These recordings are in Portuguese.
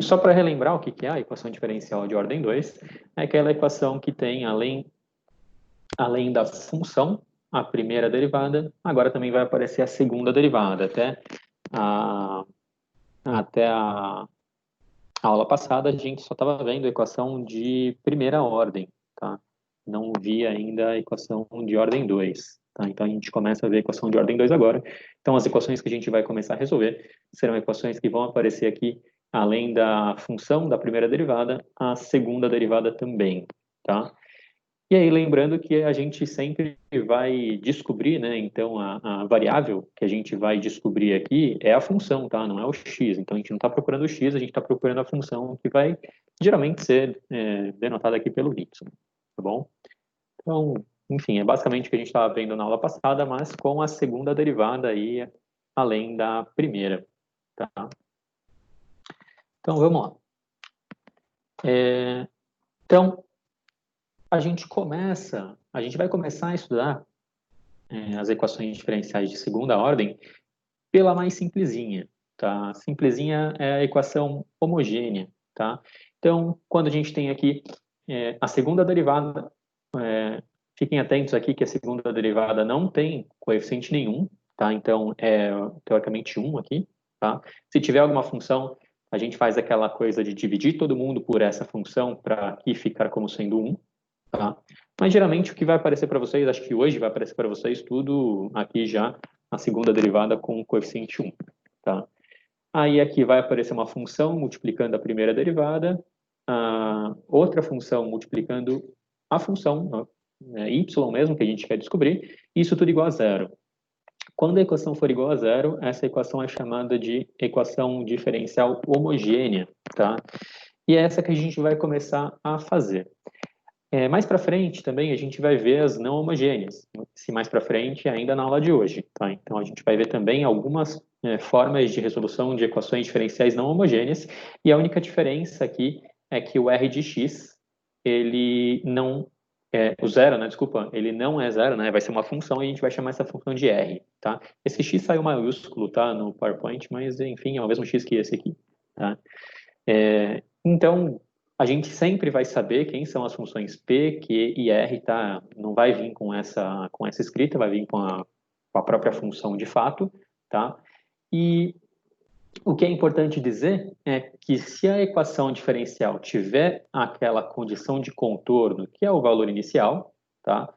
só para relembrar o que é a equação diferencial de ordem 2, é aquela equação que tem, além da função, a primeira derivada, agora também vai aparecer a segunda derivada. Até a aula passada, a gente só estava vendo a equação de primeira ordem, tá? Não via ainda a equação de ordem 2, tá? Então, a gente começa a ver a equação de ordem 2 agora. Então, as equações que a gente vai começar a resolver serão equações que vão aparecer aqui, além da função da primeira derivada, a segunda derivada também, tá? E aí, lembrando que a gente sempre vai descobrir, né? Então, a variável que a gente vai descobrir aqui é a função, tá? Não é o x. Então, a gente não está procurando o x, a gente está procurando a função que vai geralmente ser denotada aqui pelo y, tá bom? Então, enfim, é basicamente o que a gente estava vendo na aula passada, mas com a segunda derivada aí, além da primeira, tá? Então, vamos lá. Então, a gente vai começar a estudar as equações diferenciais de segunda ordem pela mais simplesinha, tá? Simplesinha é a equação homogênea, tá? Então, quando a gente tem aqui a segunda derivada, fiquem atentos aqui que a segunda derivada não tem coeficiente nenhum, tá? Então, é teoricamente 1 aqui, tá? Se tiver alguma função, a gente faz aquela coisa de dividir todo mundo por essa função para aqui ficar como sendo 1, tá? Mas geralmente o que vai aparecer para vocês, acho que hoje vai aparecer para vocês tudo aqui já a segunda derivada com coeficiente 1, tá? Aí aqui vai aparecer uma função multiplicando a primeira derivada, a outra função multiplicando a função y mesmo que a gente quer descobrir, e isso tudo igual a zero. Quando a equação for igual a zero, essa equação é chamada de equação diferencial homogênea, tá? E é essa que a gente vai começar a fazer. Mais para frente também a gente vai ver as não homogêneas, se mais para frente ainda na aula de hoje, tá? Então a gente vai ver também algumas formas de resolução de equações diferenciais não homogêneas, e a única diferença aqui é que o r de x, ele não, o zero, né, desculpa, ele não é zero, né, vai ser uma função e a gente vai chamar essa função de r, tá? Esse x saiu maiúsculo, tá, no PowerPoint, mas enfim, é o mesmo x que esse aqui, tá? Então, a gente sempre vai saber quem são as funções P, Q e R, tá? Não vai vir com essa escrita, vai vir com a própria função de fato, tá? E o que é importante dizer é que se a equação diferencial tiver aquela condição de contorno, que é o valor inicial, tá?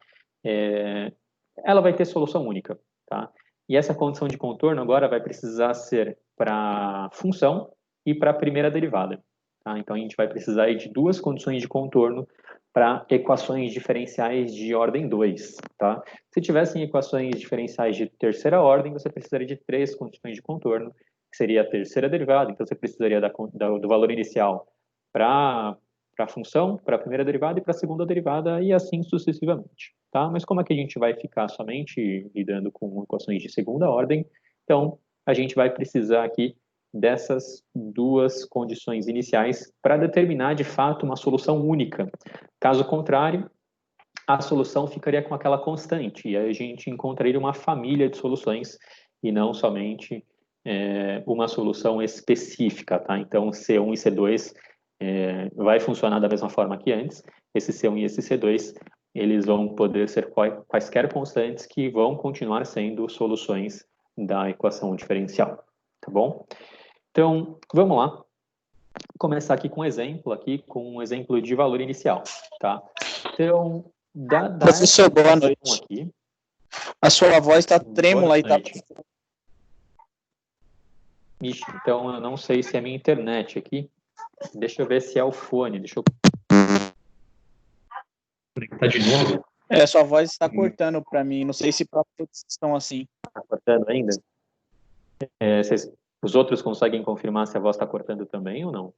Ela vai ter solução única, tá? E essa condição de contorno agora vai precisar ser para função e para a primeira derivada. Tá? Então, a gente vai precisar aí de duas condições de contorno para equações diferenciais de ordem 2. Tá? Se tivessem equações diferenciais de terceira ordem, você precisaria de três condições de contorno, que seria a terceira derivada. Então, você precisaria do valor inicial para a função, para a primeira derivada e para a segunda derivada, e assim sucessivamente. Tá? Mas como é que a gente vai ficar somente lidando com equações de segunda ordem? Então, a gente vai precisar aqui dessas duas condições iniciais para determinar, de fato, uma solução única. Caso contrário, a solução ficaria com aquela constante, e aí a gente encontraria uma família de soluções e não somente uma solução específica, tá? Então, C1 e C2 vai funcionar da mesma forma que antes. Esse C1 e esse C2, eles vão poder ser quaisquer constantes que vão continuar sendo soluções da equação diferencial, tá bom? Então, vamos lá. Vou começar aqui com um exemplo de valor inicial, tá? Então, Professor, boa noite. Aqui. A sua voz está trêmula e tá... Ixi, então eu não sei se é a minha internet aqui. Deixa eu ver se é o fone. Deixa eu conectar de novo. Sua voz está cortando para mim. Não sei se para todos estão assim. Está cortando ainda? Os outros conseguem confirmar se a voz está cortando também ou não?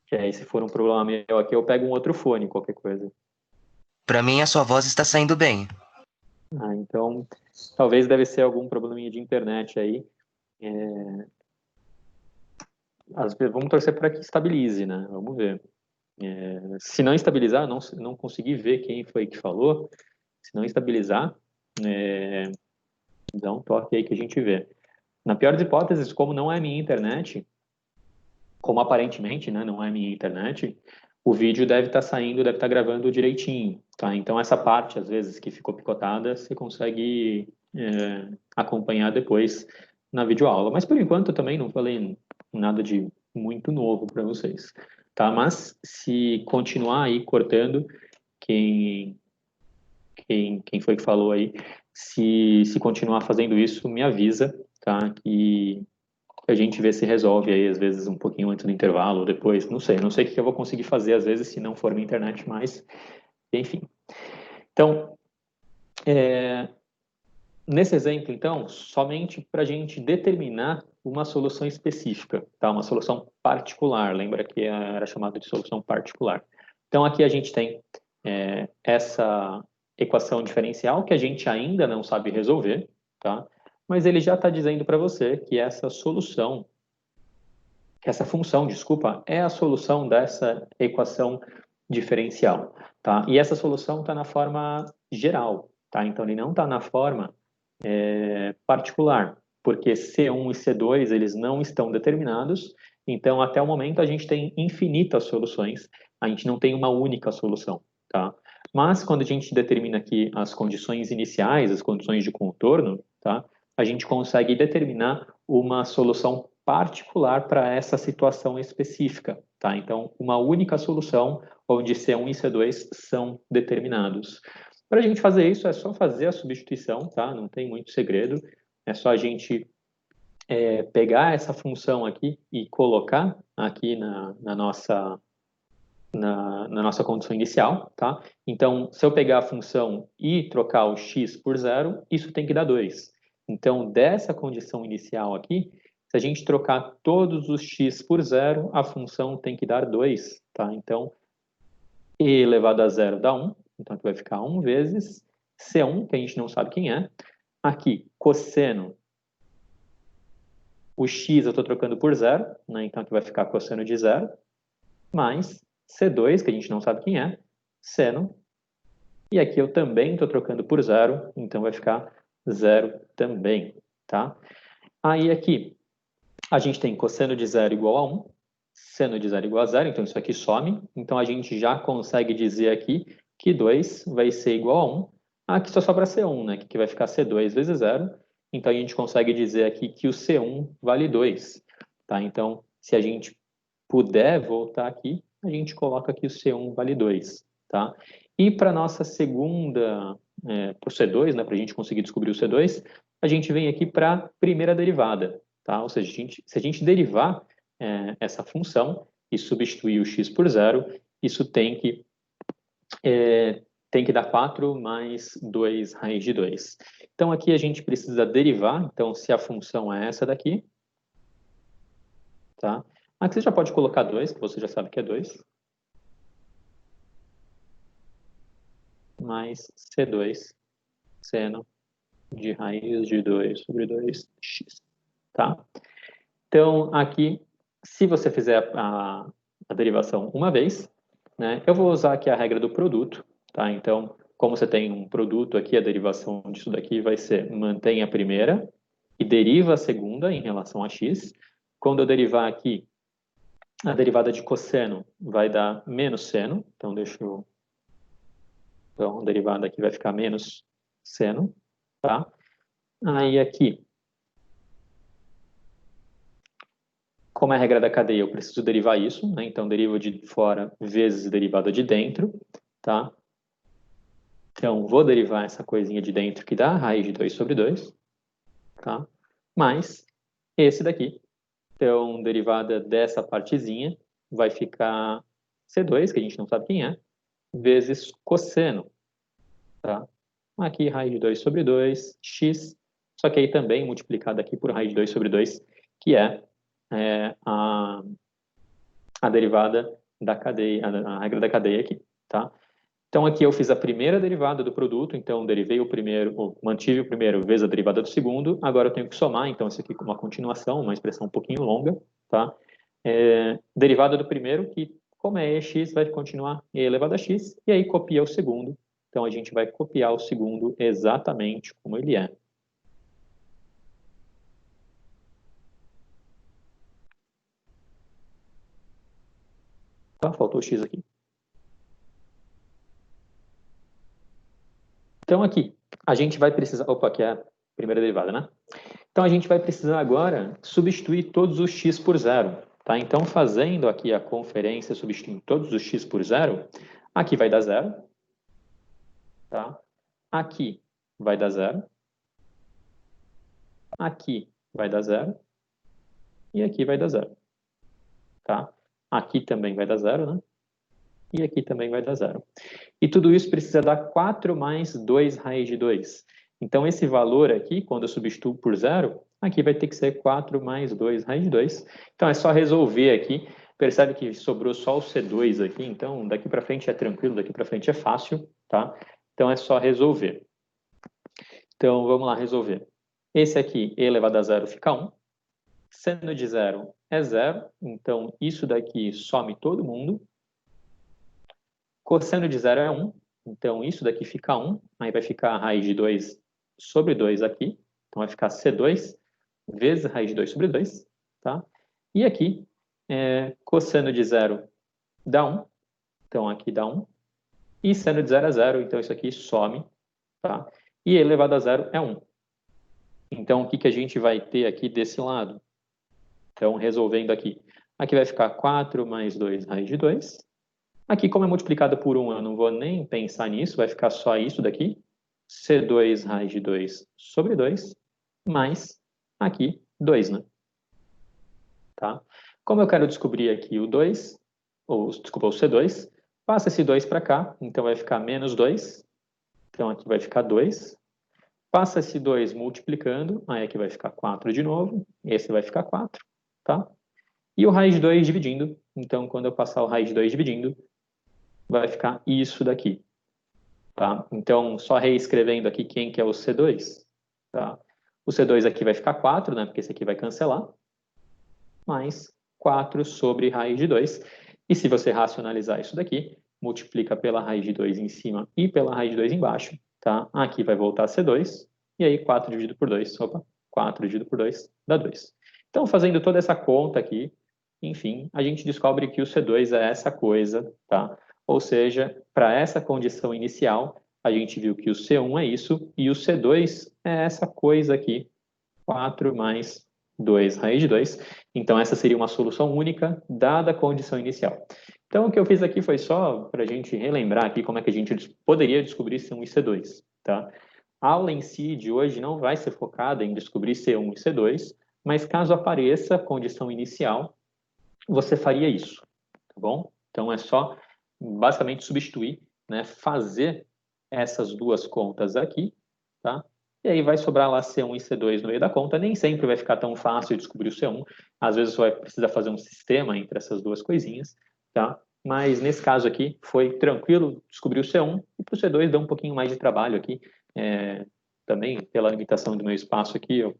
Que aí, se for um problema meu aqui, eu pego um outro fone, qualquer coisa. Para mim, a sua voz está saindo bem. Então, talvez deve ser algum probleminha de internet aí. Vamos torcer para que estabilize, né? Vamos ver. Se não estabilizar, não conseguir ver quem foi que falou, se não estabilizar, dá um toque aí que a gente vê. Na pior das hipóteses, como não é minha internet, como aparentemente, né, não é minha internet, o vídeo deve estar saindo, deve estar gravando direitinho, tá? Então, essa parte, às vezes, que ficou picotada, você consegue acompanhar depois na videoaula. Mas, por enquanto, eu também não falei nada de muito novo para vocês, tá? Mas, se continuar aí cortando, quem foi que falou aí, se continuar fazendo isso, me avisa, tá? Que a gente vê se resolve aí, às vezes, um pouquinho antes do intervalo, ou depois, não sei o que eu vou conseguir fazer, às vezes, se não for minha internet, mas, enfim. Então, nesse exemplo, então, somente para a gente determinar uma solução específica, tá? Uma solução particular, lembra que era chamado de solução particular. Então, aqui a gente tem essa equação diferencial que a gente ainda não sabe resolver, tá? Mas ele já está dizendo para você que essa solução, que essa função, desculpa, é a solução dessa equação diferencial, tá? E essa solução está na forma geral, tá? Então, ele não está na forma particular, porque C1 e C2 eles não estão determinados, então até o momento a gente tem infinitas soluções, a gente não tem uma única solução, tá? Mas quando a gente determina aqui as condições iniciais, as condições de contorno, tá? A gente consegue determinar uma solução particular para essa situação específica, tá? Então, uma única solução onde C1 e C2 são determinados. Para a gente fazer isso, é só fazer a substituição, tá? Não tem muito segredo. É só a gente pegar essa função aqui e colocar aqui na nossa condição inicial, tá? Então, se eu pegar a função e trocar o x por zero, isso tem que dar 2. Então, dessa condição inicial aqui, se a gente trocar todos os x por zero, a função tem que dar 2, tá? Então, e elevado a zero dá 1, então aqui vai ficar 1 vezes C1, que a gente não sabe quem é. Aqui, cosseno, o x eu estou trocando por zero, né? Então aqui vai ficar cosseno de zero, mais C2, que a gente não sabe quem é, seno, e aqui eu também estou trocando por zero, então vai ficar zero também, tá? Aí aqui, a gente tem cosseno de zero igual a 1, seno de zero igual a zero, então isso aqui some, então a gente já consegue dizer aqui que 2 vai ser igual a 1, aqui só sobra C1, né, que vai ficar C2 vezes zero, então a gente consegue dizer aqui que o C1 vale 2, tá? Então, se a gente puder voltar aqui, a gente coloca que o C1 vale 2, tá? E para nossa segunda, para o C2, né, para a gente conseguir descobrir o C2, a gente vem aqui para a primeira derivada, tá? Ou seja, se a gente derivar essa função e substituir o x por zero, isso tem que dar 4 mais 2 raiz de 2. Então, aqui a gente precisa derivar, então, se a função é essa daqui, tá? Aqui você já pode colocar 2, que você já sabe que é 2. Mais C2 seno de raiz de 2 sobre 2x, tá? Então, aqui, se você fizer a derivação uma vez, né, eu vou usar aqui a regra do produto, tá? Então, como você tem um produto aqui, a derivação disso daqui vai ser mantém a primeira e deriva a segunda em relação a x. Quando eu derivar aqui, a derivada de cosseno vai dar menos seno, então deixa eu... Então, a derivada aqui vai ficar menos seno, tá? Aí aqui, como é a regra da cadeia, eu preciso derivar isso, né? Então, deriva de fora vezes derivada de dentro, tá? Então, vou derivar essa coisinha de dentro que dá raiz de 2 sobre 2, tá? Mais esse daqui. Então, derivada dessa partezinha vai ficar C2, que a gente não sabe quem é, vezes cosseno, tá? Aqui, raiz de 2 sobre 2, x, só que aí também multiplicado aqui por raiz de 2 sobre 2, que é a derivada da cadeia, a regra da cadeia aqui, tá? Então, aqui eu fiz a primeira derivada do produto, então derivei o primeiro, ou mantive o primeiro vezes a derivada do segundo, agora eu tenho que somar, então isso aqui é uma continuação, uma expressão um pouquinho longa, tá? Derivada do primeiro, que como é x, vai continuar e elevado a x, e aí copia o segundo, então a gente vai copiar o segundo exatamente como ele é. Tá? Faltou o x aqui. Então, aqui, a gente vai precisar... Opa, aqui é a primeira derivada, né? Então, a gente vai precisar agora substituir todos os x por zero. Tá? Então, fazendo aqui a conferência, substituindo todos os x por zero, aqui vai dar zero. Tá? Aqui vai dar zero. Aqui vai dar zero. E aqui vai dar zero. Tá? Aqui também vai dar zero, né? E aqui também vai dar zero. E tudo isso precisa dar 4 mais 2 raiz de 2. Então, esse valor aqui, quando eu substituo por zero, aqui vai ter que ser 4 mais 2 raiz de 2. Então, é só resolver aqui. Percebe que sobrou só o C2 aqui, então daqui para frente é tranquilo, daqui para frente é fácil, tá? Então, é só resolver. Então, vamos lá resolver. Esse aqui, e elevado a zero, fica 1. Seno de zero é zero, então isso daqui some todo mundo. Cosseno de zero é 1, então isso daqui fica 1, aí vai ficar a raiz de 2 sobre 2 aqui, então vai ficar C2 vezes a raiz de 2 sobre 2, tá? E aqui, cosseno de zero dá 1, então aqui dá 1, e seno de zero é 0, então isso aqui some, tá? E elevado a zero é 1. Então, o que a gente vai ter aqui desse lado? Então, resolvendo aqui, aqui vai ficar 4 mais 2 raiz de 2. Aqui, como é multiplicado por 1, eu não vou nem pensar nisso, vai ficar só isso daqui. C2 raiz de 2 sobre 2, mais aqui 2, né? Tá? Como eu quero descobrir aqui o 2, desculpa, o C2, passa esse 2 para cá, então vai ficar menos 2. Então, aqui vai ficar 2. Passa esse 2 multiplicando, aí aqui vai ficar 4 de novo, esse vai ficar 4, tá? E o raiz de 2 dividindo, então quando eu passar o raiz de 2 dividindo, vai ficar isso daqui, tá? Então, só reescrevendo aqui quem que é o C2, tá? O C2 aqui vai ficar 4, né? Porque esse aqui vai cancelar, mais 4 sobre raiz de 2. E se você racionalizar isso daqui, multiplica pela raiz de 2 em cima e pela raiz de 2 embaixo, tá? Aqui vai voltar a C2, e aí 4 dividido por 2, opa, 4 dividido por 2 dá 2. Então, fazendo toda essa conta aqui, enfim, a gente descobre que o C2 é essa coisa, tá? Ou seja, para essa condição inicial, a gente viu que o C1 é isso, e o C2 é essa coisa aqui, 4 mais 2 raiz de 2. Então, essa seria uma solução única, dada a condição inicial. Então, o que eu fiz aqui foi só para a gente relembrar aqui como é que a gente poderia descobrir C1 e C2, tá? A aula em si de hoje não vai ser focada em descobrir C1 e C2, mas caso apareça a condição inicial, você faria isso, tá bom? Então, é só basicamente substituir, né, fazer essas duas contas aqui, tá? E aí vai sobrar lá C1 e C2 no meio da conta. Nem sempre vai ficar tão fácil descobrir o C1. Às vezes você vai precisar fazer um sistema entre essas duas coisinhas, tá? Mas nesse caso aqui foi tranquilo descobrir o C1 e para o C2 deu um pouquinho mais de trabalho aqui. Também pela limitação do meu espaço aqui, eu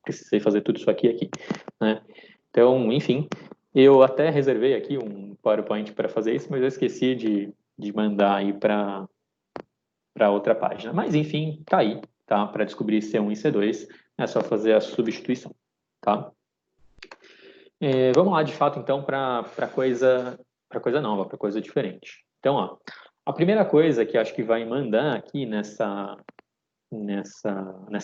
precisei fazer tudo isso aqui, né? Então, enfim, eu até reservei aqui um PowerPoint para fazer isso, mas eu esqueci de mandar aí para outra página. Mas, enfim, tá aí, tá? Para descobrir C1 e C2, é só fazer a substituição, tá? Vamos lá, de fato, então, para coisa nova, para coisa diferente. Então, ó, a primeira coisa que acho que vai mandar aqui nessa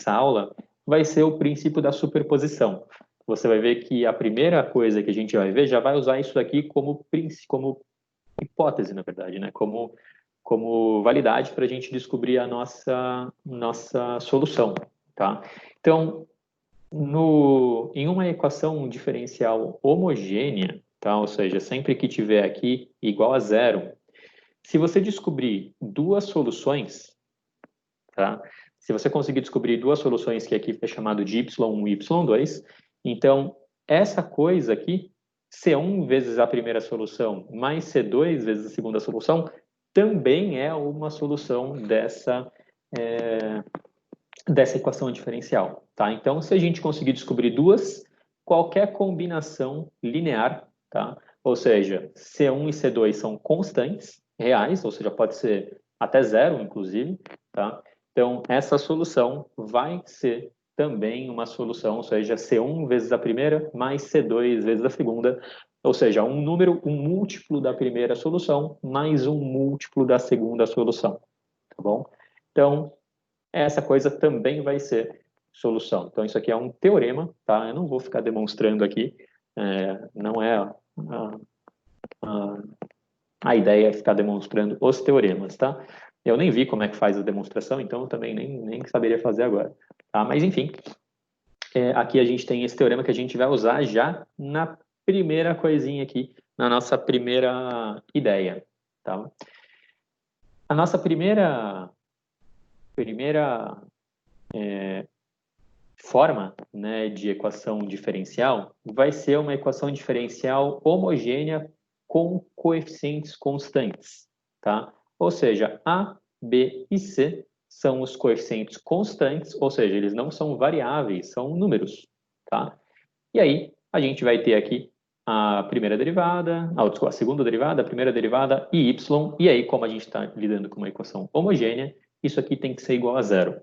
aula vai ser o princípio da superposição. Você vai ver que a primeira coisa que a gente vai ver já vai usar isso aqui como hipótese, na verdade, né? Como validade para a gente descobrir a nossa solução, tá? Então, em uma equação diferencial homogênea, tá? Ou seja, sempre que tiver aqui igual a zero, se você descobrir duas soluções, tá? Se você conseguir descobrir duas soluções que aqui é chamado de y1 e y2, então essa coisa aqui, C1 vezes a primeira solução mais C2 vezes a segunda solução, também é uma solução dessa equação diferencial, tá? Então, se a gente conseguir descobrir duas, qualquer combinação linear, tá? Ou seja, C1 e C2 são constantes reais, ou seja, pode ser até zero, inclusive, tá? Então, essa solução vai ser também uma solução, ou seja, C1 vezes a primeira mais C2 vezes a segunda, Ou seja, um número, um múltiplo da primeira solução, mais um múltiplo da segunda solução, tá bom? Então, essa coisa também vai ser solução. Então, isso aqui é um teorema, tá? Eu não vou ficar demonstrando aqui, não é a ideia é ficar demonstrando os teoremas, tá? Eu nem vi como é que faz a demonstração, então eu também nem saberia fazer agora, tá? Mas, enfim, aqui a gente tem esse teorema que a gente vai usar já na primeira coisinha aqui, na nossa primeira ideia, tá? A nossa primeira forma, né, de equação diferencial vai ser uma equação diferencial homogênea com coeficientes constantes, tá? Ou seja, A, B e C são os coeficientes constantes, ou seja, eles não são variáveis, são números, tá? E aí, a gente vai ter aqui a primeira derivada, a segunda derivada, a primeira derivada e y, e aí, como a gente está lidando com uma equação homogênea, isso aqui tem que ser igual a zero,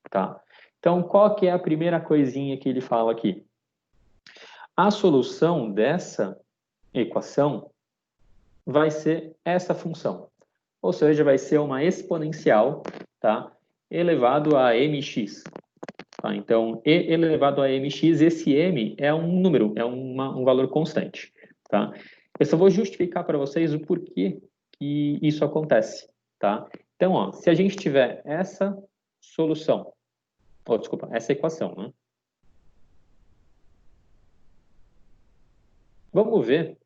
tá? Então, qual que é a primeira coisinha que ele fala aqui? A solução dessa equação vai ser essa função, ou seja, vai ser uma exponencial, tá? Elevado a mx. Tá? Então, e elevado a mx, esse m é um número, é um valor constante. Tá? Eu só vou justificar para vocês o porquê que isso acontece. Tá? Então, ó, se a gente tiver essa solução, desculpa, essa equação, né? Vamos ver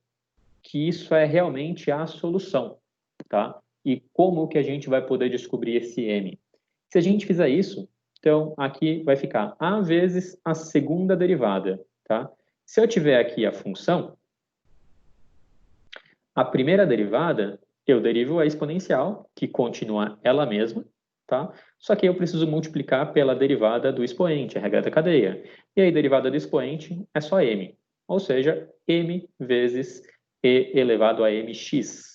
que isso é realmente a solução. Tá? E como que a gente vai poder descobrir esse m? Se a gente fizer isso, então aqui vai ficar a vezes a segunda derivada, tá? Se eu tiver aqui a função, a primeira derivada, eu derivo a exponencial, que continua ela mesma, tá? Só que eu preciso multiplicar pela derivada do expoente, a regra da cadeia. E aí, derivada do expoente é só m, ou seja, m vezes e elevado a mx.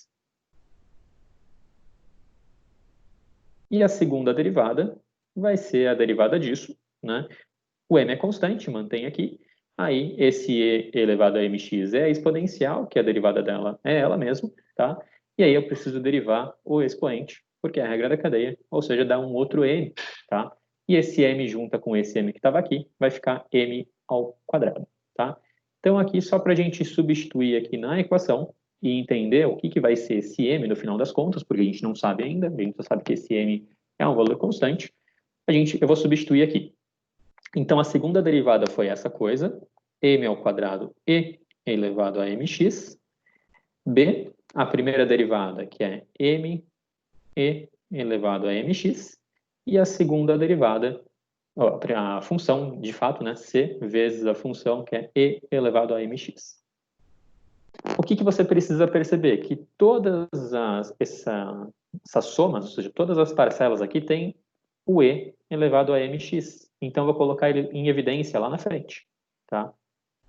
E a segunda derivada vai ser a derivada disso, né? O m é constante, mantém aqui. Aí, esse e elevado a mx é a exponencial, que a derivada dela é ela mesma, tá? E aí eu preciso derivar o expoente, porque é a regra da cadeia, ou seja, dá um outro m, tá? E esse m junta com esse m que estava aqui, vai ficar m ao quadrado, tá? Então, aqui, só para a gente substituir aqui na equação e entender o que vai ser esse m no final das contas, porque a gente não sabe ainda, a gente só sabe que esse m é um valor constante, eu vou substituir aqui. Então, a segunda derivada foi essa coisa, m ao quadrado e elevado a mx. B, a primeira derivada, que é m e elevado a mx. E a segunda derivada, a função, de fato, né, c vezes a função, que é e elevado a mx. O que você precisa perceber? Que todas essas somas, ou seja, todas as parcelas aqui têm o e elevado a mx. Então, eu vou colocar ele em evidência lá na frente. Tá?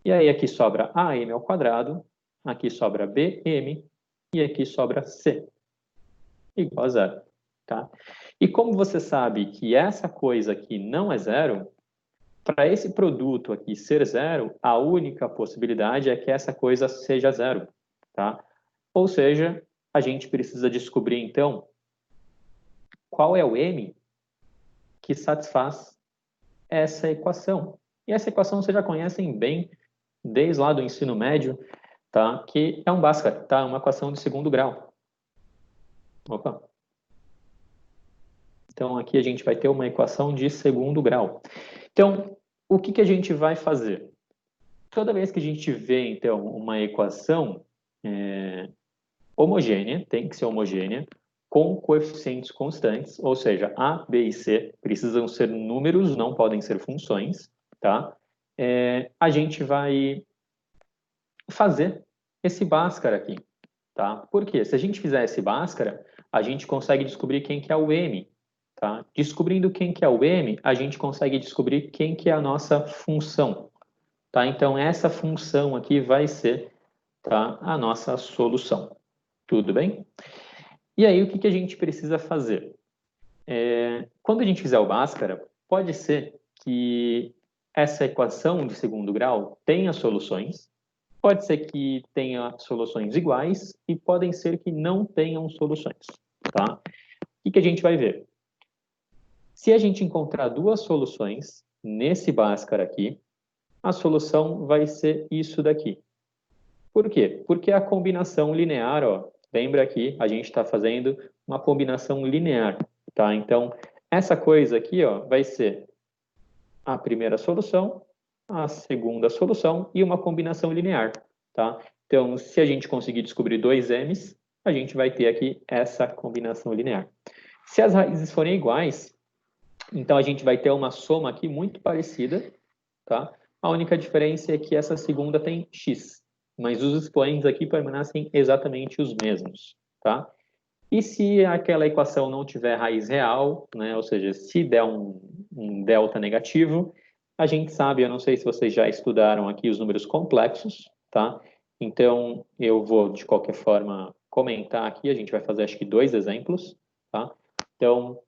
E aí, aqui sobra am ao quadrado, aqui sobra bm e aqui sobra c, igual a zero. Tá? E como você sabe que essa coisa aqui não é zero, para esse produto aqui ser zero, a única possibilidade é que essa coisa seja zero. Tá? Ou seja, a gente precisa descobrir, então, qual é o m que satisfaz essa equação. E essa equação vocês já conhecem bem desde lá do ensino médio, tá? Que é um Bhaskara, tá? Uma equação de segundo grau. Opa. Então, aqui a gente vai ter uma equação de segundo grau. Então, o que a gente vai fazer? Toda vez que a gente vê, então, uma equação homogênea, tem que ser homogênea, com coeficientes constantes, ou seja, A, B e C precisam ser números, não podem ser funções, tá? A gente vai fazer esse Bhaskara aqui, tá? Por quê? Se a gente fizer esse Bhaskara, a gente consegue descobrir quem que é o M, tá? Descobrindo quem que é o M, a gente consegue descobrir quem que é a nossa função, tá? Então, essa função aqui vai ser, tá, a nossa solução. Tudo bem? E aí, o que a gente precisa fazer? Quando a gente fizer o Bhaskara, pode ser que essa equação de segundo grau tenha soluções, Pode ser que tenha soluções iguais e podem ser que não tenham soluções, tá? O que a gente vai ver? Se a gente encontrar duas soluções nesse Bhaskara aqui, a solução vai ser isso daqui. Por quê? Porque a combinação linear, ó, lembra aqui, a gente está fazendo uma combinação linear, tá? Então, essa coisa aqui, ó, vai ser a primeira solução, a segunda solução e uma combinação linear, tá? Então, se a gente conseguir descobrir dois m's, a gente vai ter aqui essa combinação linear. Se as raízes forem iguais, então a gente vai ter uma soma aqui muito parecida, tá? A única diferença é que essa segunda tem x, mas os expoentes aqui permanecem exatamente os mesmos, tá? E se aquela equação não tiver raiz real, né, ou seja, se der um delta negativo, a gente sabe, eu não sei se vocês já estudaram aqui os números complexos, tá? Então, eu vou, de qualquer forma, comentar aqui, a gente vai fazer, acho que, 2 exemplos, tá? Então,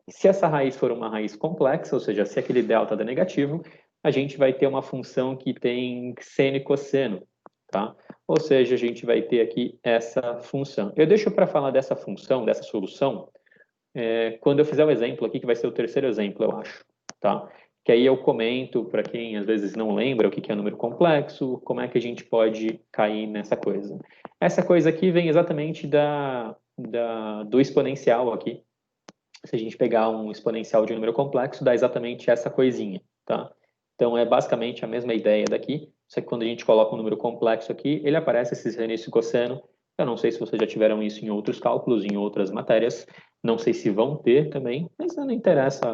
se essa raiz for uma raiz complexa, ou seja, se aquele delta der negativo, a gente vai ter uma função que tem seno e cosseno, tá? Ou seja, a gente vai ter aqui essa função. Eu deixo para falar dessa função, dessa solução, quando eu fizer o exemplo aqui, que vai ser o terceiro exemplo, eu acho, tá? Que aí eu comento, para quem às vezes não lembra o que é número complexo, como é que a gente pode cair nessa coisa. Essa coisa aqui vem exatamente do exponencial aqui. Se a gente pegar um exponencial de um número complexo, dá exatamente essa coisinha, tá? Então, é basicamente a mesma ideia daqui, só que quando a gente coloca um número complexo aqui, ele aparece esse seno e esse cosseno. Eu não sei se vocês já tiveram isso em outros cálculos, em outras matérias, não sei se vão ter também, mas não interessa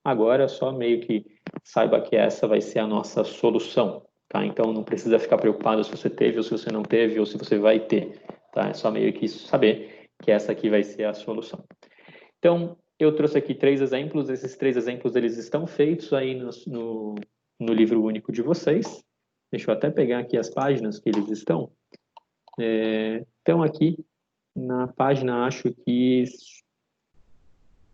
agora, só meio que saiba que essa vai ser a nossa solução, tá? Então, não precisa ficar preocupado se você teve ou se você não teve ou se você vai ter, tá? É só meio que saber que essa aqui vai ser a solução. Então, eu trouxe aqui 3 exemplos. Esses 3 exemplos eles estão feitos aí no livro único de vocês. Deixa eu até pegar aqui as páginas que eles estão. Estão aqui na página, acho que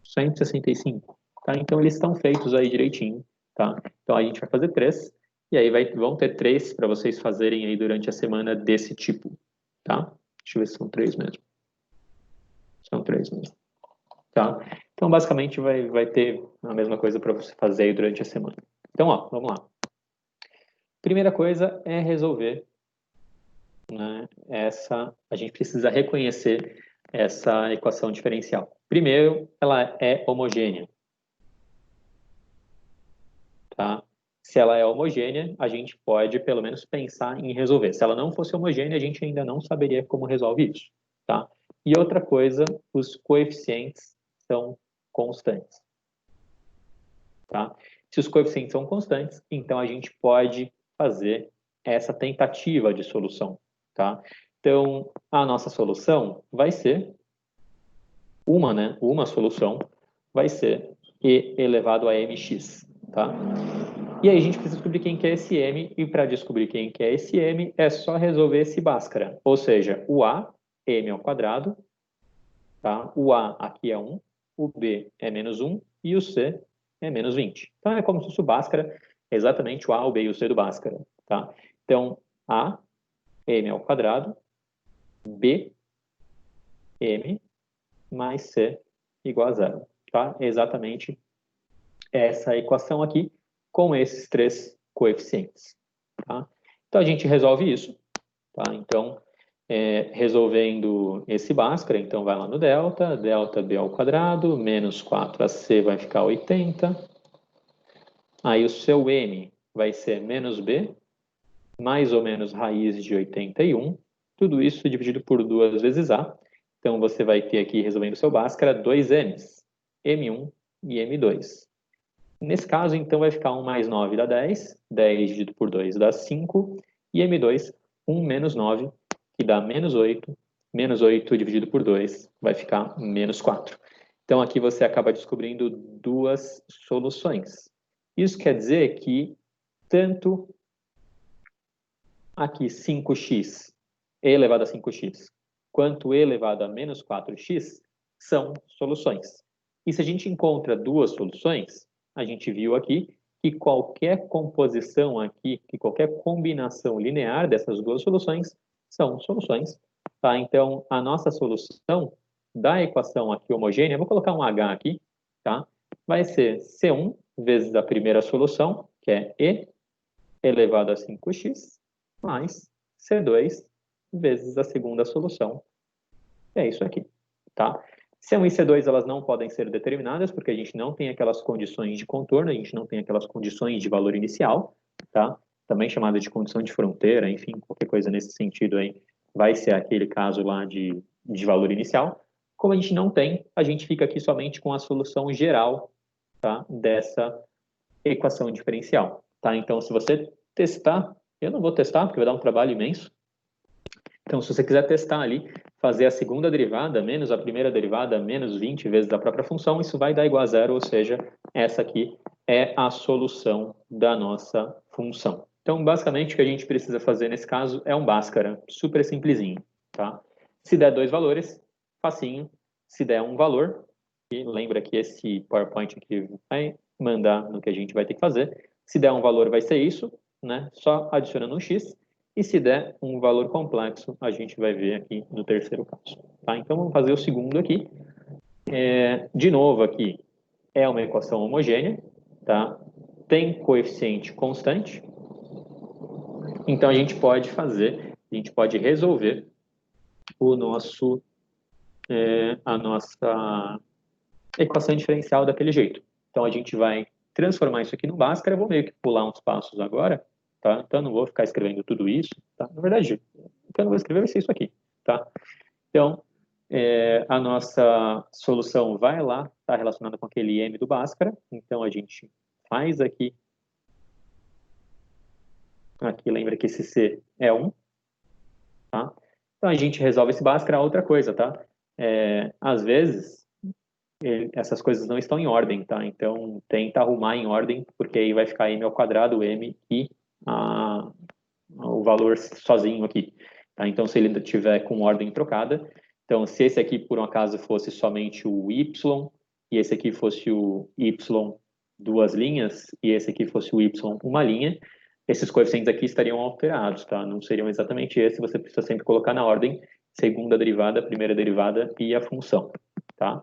165. Tá? Então, eles estão feitos aí direitinho. Tá? Então, a gente vai fazer 3. E aí vão ter 3 para vocês fazerem aí durante a semana desse tipo. Tá? Deixa eu ver se são 3 mesmo. São 3 mesmo. Tá? Então, basicamente, vai ter a mesma coisa para você fazer aí durante a semana. Então, ó, vamos lá. Primeira coisa é resolver, né, a gente precisa reconhecer essa equação diferencial. Primeiro, ela é homogênea. Tá? Se ela é homogênea, a gente pode, pelo menos, pensar em resolver. Se ela não fosse homogênea, a gente ainda não saberia como resolve isso. Tá? E outra coisa, os coeficientes são constantes. Tá? Se os coeficientes são constantes, então a gente pode fazer essa tentativa de solução. Tá? Então, a nossa solução vai ser uma solução vai ser e elevado a mx. Tá? E aí a gente precisa descobrir quem que é esse m, e para descobrir quem que é esse m, é só resolver esse Bhaskara. Ou seja, o a, m ao quadrado, tá? O a aqui é 1, o b é menos 1 e o c é menos 20. Então, é como se fosse o Bhaskara, exatamente o a, o b e o c do Bhaskara. Tá? Então, a, m ao quadrado, b, m, mais c igual a zero. Tá? É exatamente essa equação aqui, com esses 3 coeficientes. Tá? Então, a gente resolve isso. Tá? Então, resolvendo esse Bhaskara, então vai lá no delta b ao quadrado, menos 4ac vai ficar 80. Aí o seu m vai ser menos b, mais ou menos raiz de 81. Tudo isso dividido por 2 vezes a. Então, você vai ter aqui, resolvendo o seu Bhaskara, 2 m's, m1 e m2. Nesse caso, então, vai ficar 1 mais 9 dá 10, 10 dividido por 2 dá 5, e m2, 1 menos 9, que dá menos 8 dividido por 2 vai ficar menos 4. Então, aqui você acaba descobrindo 2 soluções. Isso quer dizer que tanto aqui 5x elevado a 5x, quanto elevado a menos 4x, são soluções. E se a gente encontra 2 soluções, a gente viu aqui que qualquer composição aqui, que qualquer combinação linear dessas duas soluções são soluções. Tá? Então, a nossa solução da equação aqui homogênea, vou colocar um H aqui, tá? Vai ser C1 vezes a primeira solução, que é E elevado a 5x, mais C2 vezes a segunda solução. É isso aqui, tá? C1 e C2, elas não podem ser determinadas, porque a gente não tem aquelas condições de contorno, a gente não tem aquelas condições de valor inicial, tá? Também chamada de condição de fronteira, enfim, qualquer coisa nesse sentido aí, vai ser aquele caso lá de valor inicial. Como a gente não tem, a gente fica aqui somente com a solução geral, tá? Dessa equação diferencial, tá? Então, se você testar, eu não vou testar, porque vai dar um trabalho imenso. Então, se você quiser testar ali, fazer a segunda derivada menos a primeira derivada menos 20 vezes a própria função, isso vai dar igual a zero, ou seja, essa aqui é a solução da nossa função. Então, basicamente, o que a gente precisa fazer nesse caso é um Bhaskara, super simplesinho, tá? Se der dois valores, facinho. Se der um valor, e lembra que esse PowerPoint aqui vai mandar no que a gente vai ter que fazer. Se der um valor, vai ser isso, né? Só adicionando um x. E se der um valor complexo, a gente vai ver aqui no terceiro caso. Tá? Então, vamos fazer o segundo aqui. De novo aqui, é uma equação homogênea, tá? Tem coeficiente constante. Então, a gente pode resolver o nosso, a nossa equação diferencial daquele jeito. Então, a gente vai transformar isso aqui no Bhaskara. Eu vou meio que pular uns passos agora, tá? Então, eu não vou ficar escrevendo tudo isso, tá? Na verdade, o que eu não vou escrever vai ser isso aqui, tá? Então, a nossa solução vai lá, está relacionada com aquele M do Bhaskara. Então, a gente faz aqui. Aqui, lembra que esse C é 1, tá? Então, a gente resolve esse Bhaskara. Outra coisa, tá? Às vezes, essas coisas não estão em ordem, tá? Então, tenta arrumar em ordem, porque aí vai ficar M ao quadrado, M e o valor sozinho aqui. Tá? Então, se ele tiver com ordem trocada, então, se esse aqui, por um acaso, fosse somente o Y, e esse aqui fosse o Y duas linhas, e esse aqui fosse o Y uma linha, esses coeficientes aqui estariam alterados, tá? Não seriam exatamente esse, você precisa sempre colocar na ordem segunda derivada, primeira derivada e a função, tá?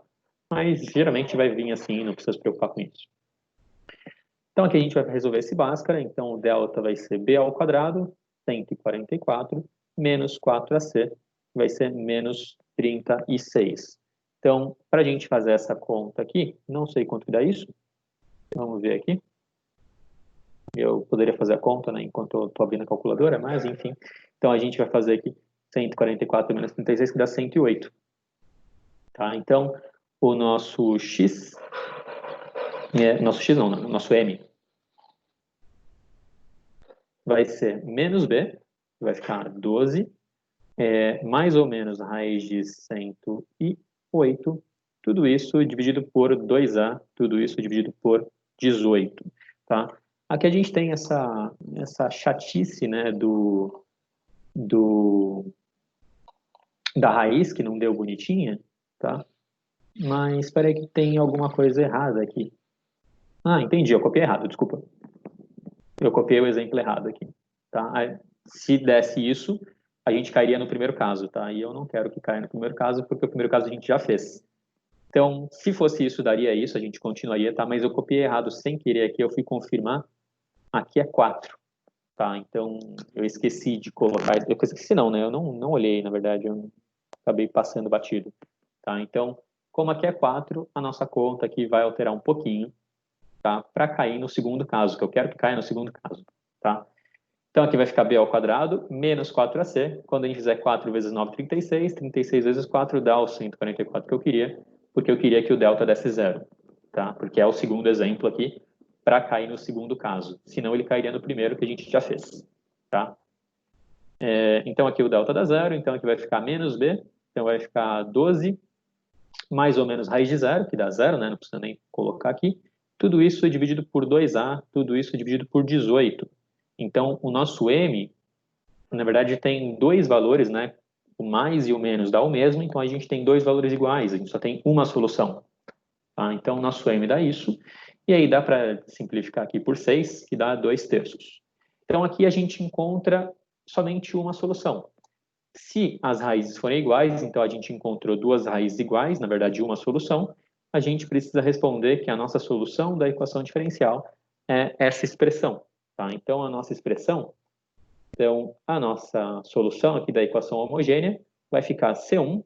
Mas, geralmente, vai vir assim, não precisa se preocupar com isso. Então, aqui a gente vai resolver esse Bhaskara. Então, o delta vai ser b ao quadrado, 144, menos 4ac, vai ser menos 36. Então, para a gente fazer essa conta aqui, não sei quanto que dá isso. Vamos ver aqui. Eu poderia fazer a conta, né, enquanto eu estou abrindo a calculadora, mas, enfim. Então, a gente vai fazer aqui 144 menos 36, que dá 108. Tá? Então, o nosso x... nosso x não, nosso m vai ser menos b, vai ficar 12, mais ou menos raiz de 108, tudo isso dividido por 2a, tudo isso dividido por 18, tá? Aqui a gente tem essa chatice, né, da raiz, que não deu bonitinha, tá? Mas espera aí que tem alguma coisa errada aqui. Ah, entendi, eu copiei errado, desculpa. Eu copiei o exemplo errado aqui, tá? Se desse isso, a gente cairia no primeiro caso, tá? E eu não quero que caia no primeiro caso, porque o primeiro caso a gente já fez. Então, se fosse isso, daria isso, a gente continuaria, tá? Mas eu copiei errado sem querer aqui, eu fui confirmar. Aqui é 4, tá? Então, eu esqueci de colocar... Eu esqueci não, né? Eu não olhei, na verdade, eu acabei passando batido, tá? Então, como aqui é 4, a nossa conta aqui vai alterar um pouquinho, tá? Para cair no segundo caso, que eu quero que caia no segundo caso, tá? Então, aqui vai ficar b ao quadrado menos 4ac. Quando a gente fizer 4 vezes 9, 36. 36 vezes 4 dá os 144 que eu queria, porque eu queria que o delta desse zero, tá? Porque é o segundo exemplo aqui para cair no segundo caso. Senão, ele cairia no primeiro que a gente já fez, tá? Então, aqui o delta dá zero. Então, aqui vai ficar menos b. Então, vai ficar 12 mais ou menos raiz de zero, que dá zero, né? Não precisa nem colocar aqui. Tudo isso é dividido por 2a, tudo isso é dividido por 18. Então, o nosso m, na verdade, tem dois valores, né? O mais e o menos dá o mesmo, então a gente tem dois valores iguais, a gente só tem uma solução. Tá? Então, nosso M dá isso. E aí dá para simplificar aqui por 6, que dá 2/3. Então, aqui a gente encontra somente uma solução. Se as raízes forem iguais, então a gente encontrou duas raízes iguais, na verdade uma solução, a gente precisa responder que a nossa solução da equação diferencial é essa expressão. Tá? Então, a nossa expressão, então a nossa solução aqui da equação homogênea vai ficar C1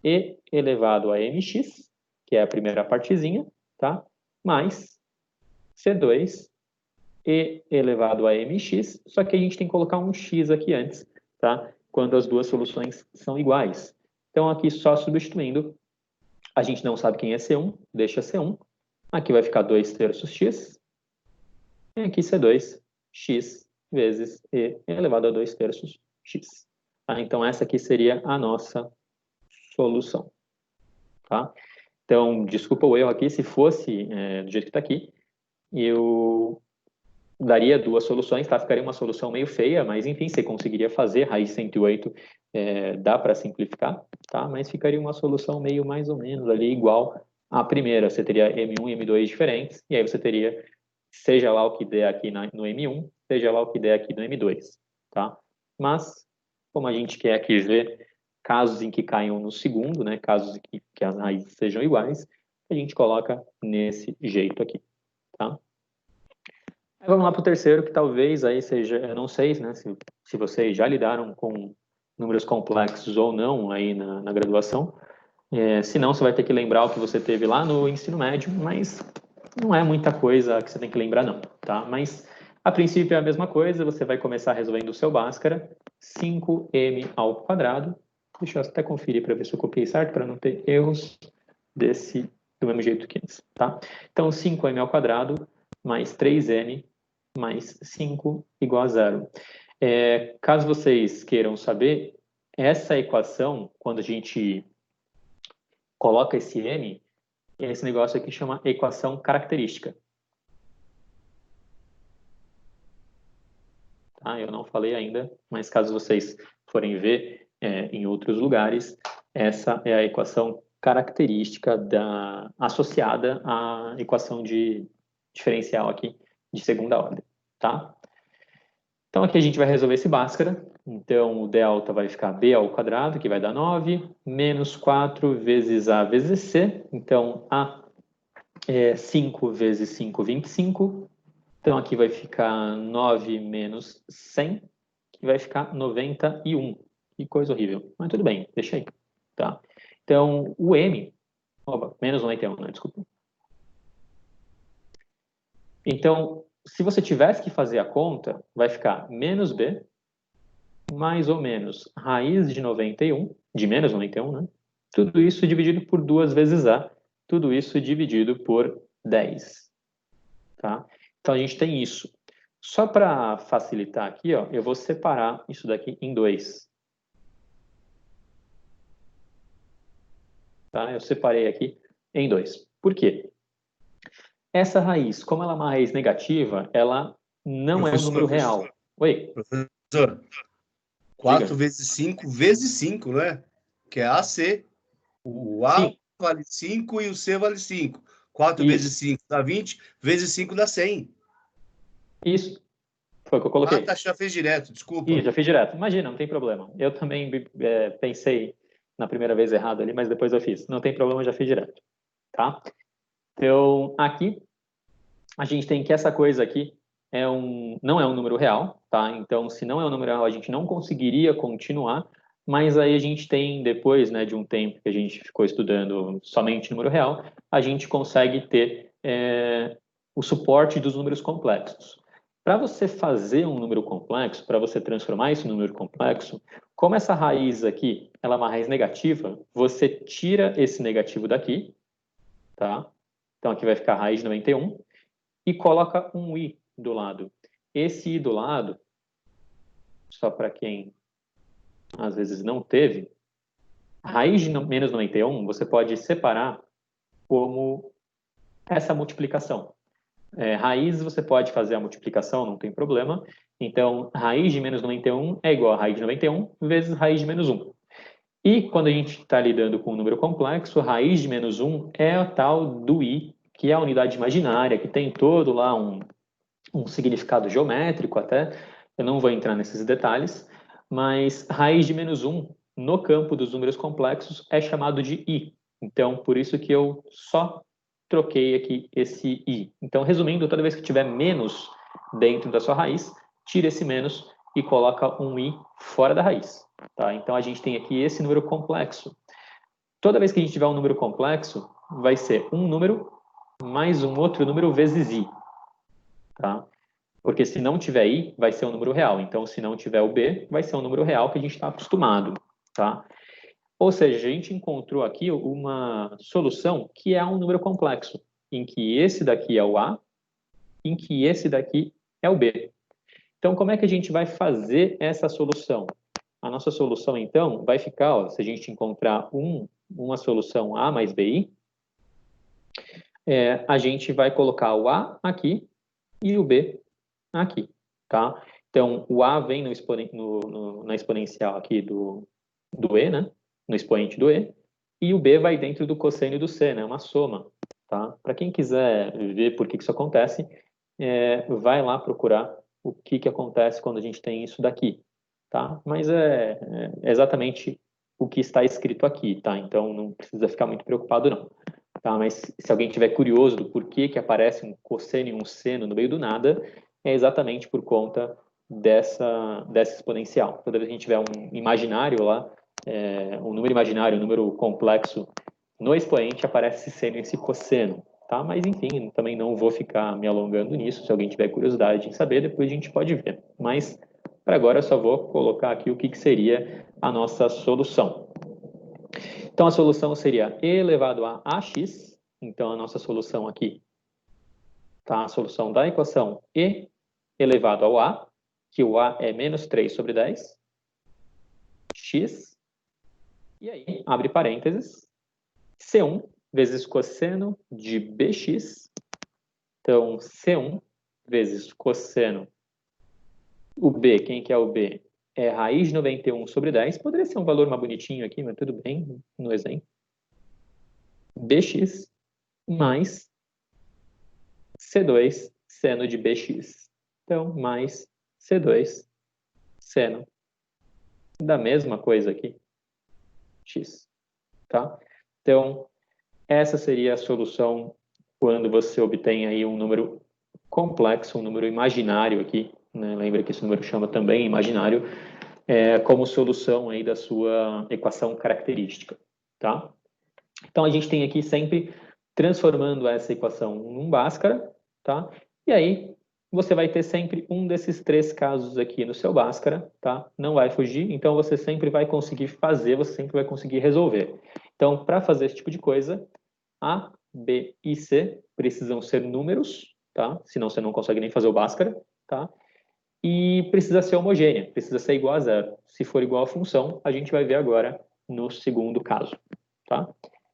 e elevado a mx, que é a primeira partezinha, tá? Mais C2 e elevado a mx, só que a gente tem que colocar um x aqui antes, tá? Quando as duas soluções são iguais. Então, aqui só substituindo, a gente não sabe quem é C1, deixa C1. Aqui vai ficar 2/3 x, e aqui C2, x vezes e elevado a 2/3 x. Tá? Então, essa aqui seria a nossa solução. Tá? Então, desculpa o erro aqui, se fosse do jeito que está aqui, eu daria duas soluções, tá? Ficaria uma solução meio feia, mas enfim, você conseguiria fazer, raiz 108 dá para simplificar, tá? Mas ficaria uma solução meio mais ou menos ali igual à primeira, você teria M1 e M2 diferentes, e aí você teria, seja lá o que der aqui no M1, seja lá o que der aqui no M2, tá? Mas, como a gente quer aqui ver casos em que caiam no segundo, né? Casos em que as raízes sejam iguais, a gente coloca nesse jeito aqui, tá? Vamos lá para o terceiro, que talvez aí seja, eu não sei, né, se vocês já lidaram com números complexos ou não aí na graduação. Se não, você vai ter que lembrar o que você teve lá no ensino médio, mas não é muita coisa que você tem que lembrar não, tá? Mas a princípio é a mesma coisa, você vai começar resolvendo o seu Bhaskara, 5m ao quadrado. Deixa eu até conferir para ver se eu copiei certo, para não ter erros do mesmo jeito que antes, tá? Então, 5m ao quadrado mais 3m mais 5 igual a zero. Caso vocês queiram saber, essa equação, quando a gente coloca esse m, esse negócio aqui chama equação característica. Tá? Eu não falei ainda, mas caso vocês forem ver em outros lugares, essa é a equação característica associada à equação de diferencial aqui de segunda ordem, tá? Então, aqui a gente vai resolver esse Bhaskara. Então, o delta vai ficar b ao quadrado, que vai dar 9, menos 4 vezes a vezes c. Então, a é 5 vezes 5, 25. Então, aqui vai ficar 9 menos 100, que vai ficar 91. Que coisa horrível. Mas tudo bem, deixa aí. Tá? Então, o m... Opa, menos 91, né? Desculpa. Então, se você tivesse que fazer a conta, vai ficar menos b, mais ou menos raiz de 91, de menos 91, né? Tudo isso dividido por 2 vezes a, tudo isso dividido por 10. Tá? Então, a gente tem isso. Só para facilitar aqui, ó, eu vou separar isso daqui em 2. Tá? Eu separei aqui em 2. Por quê? Essa raiz, como ela é uma raiz negativa, ela não é um número real. Oi? Professor, 4 vezes 5 vezes 5, né? Que é AC. O A Sim. vale 5 e o C vale 5. 4 Isso. vezes 5 dá 20, vezes 5 dá 100. Isso. Foi o que eu coloquei. Ah, tá, já fez direto, desculpa. Ih, já fiz direto. Imagina, não tem problema. Eu também pensei na primeira vez errado ali, mas depois eu fiz. Não tem problema, já fiz direto. Tá? Então, aqui, a gente tem que essa coisa aqui não é um número real, tá? Então, se não é um número real, a gente não conseguiria continuar, mas aí a gente tem, depois, né, de um tempo que a gente ficou estudando somente número real, a gente consegue ter o suporte dos números complexos. Para você fazer um número complexo, para você transformar esse número complexo, como essa raiz aqui, ela é uma raiz negativa, você tira esse negativo daqui, tá? Então, aqui vai ficar a raiz de 91, e coloca um i do lado. Esse i do lado, só para quem às vezes não teve, a raiz de menos 91, você pode separar como essa multiplicação. Raiz, você pode fazer a multiplicação, não tem problema. Então, raiz de menos 91 é igual a raiz de 91 vezes raiz de menos 1. E quando a gente está lidando com um número complexo, raiz de menos 1 é a tal do i, que é a unidade imaginária, que tem todo lá um significado geométrico até. Eu não vou entrar nesses detalhes, mas raiz de menos 1 no campo dos números complexos é chamado de i. Então, por isso que eu só troquei aqui esse i. Então, resumindo, toda vez que tiver menos dentro da sua raiz, tira esse menos e coloca um i fora da raiz. Tá? Então, a gente tem aqui esse número complexo. Toda vez que a gente tiver um número complexo, vai ser um número mais um outro número vezes i. Tá? Porque se não tiver i, vai ser um número real. Então, se não tiver o b, vai ser um número real que a gente está acostumado. Tá? Ou seja, a gente encontrou aqui uma solução que é um número complexo, em que esse daqui é o a, em que esse daqui é o b. Então, como é que a gente vai fazer essa solução? A nossa solução, então, vai ficar, ó, se a gente encontrar uma solução a mais bi, a gente vai colocar o a aqui e o b aqui, tá? Então, o a vem na exponencial aqui do e, né? No expoente do e, e o b vai dentro do cosseno do c, né? Uma soma, tá? Para quem quiser ver por que isso acontece, vai lá procurar o que acontece quando a gente tem isso daqui, tá? Mas é exatamente o que está escrito aqui, tá? Então, não precisa ficar muito preocupado, não. Tá? Mas se alguém tiver curioso do porquê que aparece um cosseno e um seno no meio do nada, é exatamente por conta dessa exponencial. Toda vez que a gente tiver um imaginário lá, um número imaginário, um número complexo no expoente, aparece esse seno e esse cosseno. Tá? Mas, enfim, também não vou ficar me alongando nisso. Se alguém tiver curiosidade em saber, depois a gente pode ver. Mas, para agora, eu só vou colocar aqui o que seria a nossa solução. Então, a solução seria e elevado a ax. Então, a nossa solução aqui tá a solução da equação e elevado ao a, que o a é menos 3 sobre 10, x, e aí, abre parênteses, c1 vezes cosseno de bx. Então, c1 vezes cosseno, o b, quem que é o b? É raiz de 91 sobre 10. Poderia ser um valor mais bonitinho aqui, mas tudo bem, no exemplo. Bx mais C2 seno de bx. Então, mais C2 seno da mesma coisa aqui, x. Tá? Então, essa seria a solução quando você obtém aí um número complexo, um número imaginário aqui, né? Lembra que esse número chama também imaginário, como solução aí da sua equação característica, tá? Então, a gente tem aqui sempre transformando essa equação num Bhaskara, tá? E aí, você vai ter sempre um desses três casos aqui no seu Bhaskara, tá? Não vai fugir, então você sempre vai conseguir fazer, você sempre vai conseguir resolver. Então, para fazer esse tipo de coisa, A, B e C precisam ser números, tá? Senão você não consegue nem fazer o Bhaskara, tá? E precisa ser homogênea, precisa ser igual a zero. Se for igual à função, a gente vai ver agora no segundo caso, tá?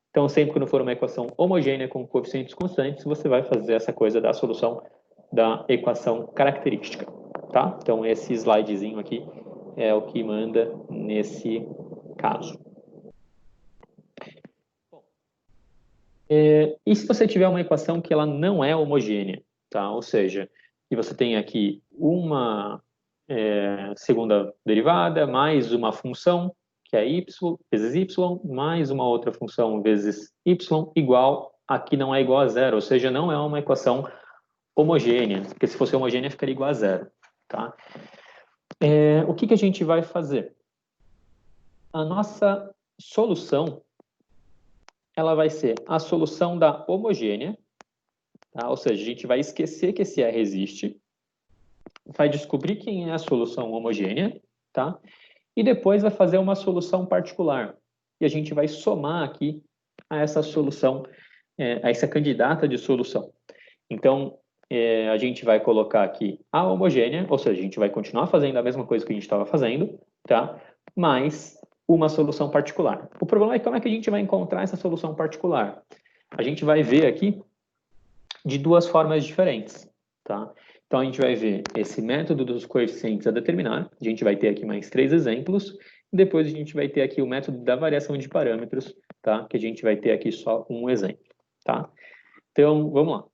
Então, sempre que for uma equação homogênea com coeficientes constantes, você vai fazer essa coisa da solução da equação característica, tá? Então, esse slidezinho aqui é o que manda nesse caso. E se você tiver uma equação que ela não é homogênea, tá? Ou seja, que você tem aqui uma segunda derivada mais uma função, que é y vezes y, mais uma outra função vezes y, igual, aqui não é igual a zero, ou seja, não é uma equação homogênea, porque se fosse homogênea ficaria igual a zero, tá? O que a gente vai fazer? A nossa solução, ela vai ser a solução da homogênea, tá? Ou seja, a gente vai esquecer que esse R existe, vai descobrir quem é a solução homogênea, tá? E depois vai fazer uma solução particular. E a gente vai somar aqui a essa solução, a essa candidata de solução. Então, a gente vai colocar aqui a homogênea, ou seja, a gente vai continuar fazendo a mesma coisa que a gente estava fazendo, tá? Mas uma solução particular. O problema é como é que a gente vai encontrar essa solução particular. A gente vai ver aqui de duas formas diferentes, tá? Então, a gente vai ver esse método dos coeficientes a determinar. A gente vai ter aqui mais 3 exemplos. Depois a gente vai ter aqui o método da variação de parâmetros, tá? Que a gente vai ter aqui só um exemplo, tá? Então, vamos lá.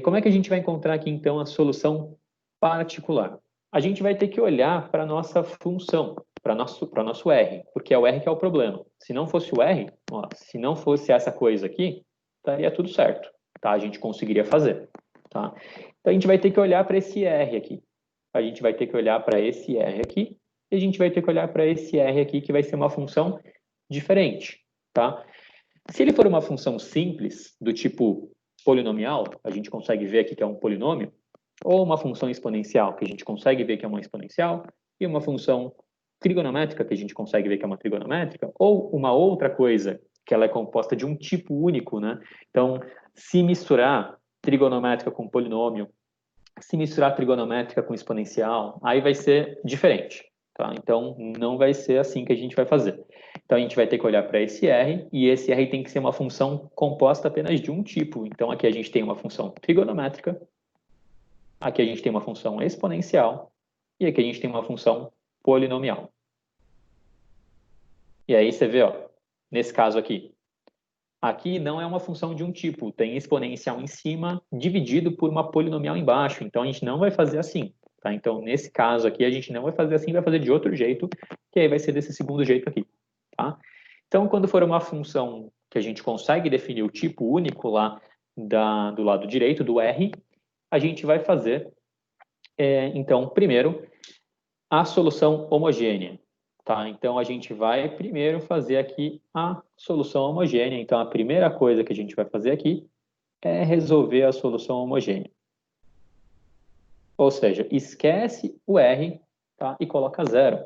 Como é que a gente vai encontrar aqui, então, a solução particular? A gente vai ter que olhar para a nossa função, para nosso R, porque é o R que é o problema. Se não fosse o R, ó, se não fosse essa coisa aqui, estaria tudo certo, tá? A gente conseguiria fazer, tá? Então, a gente vai ter que olhar para esse R aqui. A gente vai ter que olhar para esse R aqui, e a gente vai ter que olhar para esse R aqui, que vai ser uma função diferente, tá? Se ele for uma função simples, do tipo polinomial, a gente consegue ver aqui que é um polinômio, ou uma função exponencial, que a gente consegue ver que é uma exponencial, e uma função trigonométrica, que a gente consegue ver que é uma trigonométrica, ou uma outra coisa, que ela é composta de um tipo único, né? Então, se misturar trigonométrica com polinômio, se misturar trigonométrica com exponencial, aí vai ser diferente, tá? Então, não vai ser assim que a gente vai fazer. Então, a gente vai ter que olhar para esse R, e esse R tem que ser uma função composta apenas de um tipo. Então, aqui a gente tem uma função trigonométrica, aqui a gente tem uma função exponencial, e aqui a gente tem uma função polinomial. E aí você vê, ó, nesse caso aqui, aqui não é uma função de um tipo, tem exponencial em cima, dividido por uma polinomial embaixo, então a gente não vai fazer assim, tá? Então, nesse caso aqui, a gente não vai fazer assim, vai fazer de outro jeito, que aí vai ser desse segundo jeito aqui, tá? Então, quando for uma função que a gente consegue definir o tipo único lá do lado direito, do R, a gente vai fazer, então, primeiro, a solução homogênea. Tá? Então, a gente vai primeiro fazer aqui a solução homogênea. Então, a primeira coisa que a gente vai fazer aqui é resolver a solução homogênea. Ou seja, esquece o R, tá? E coloca zero.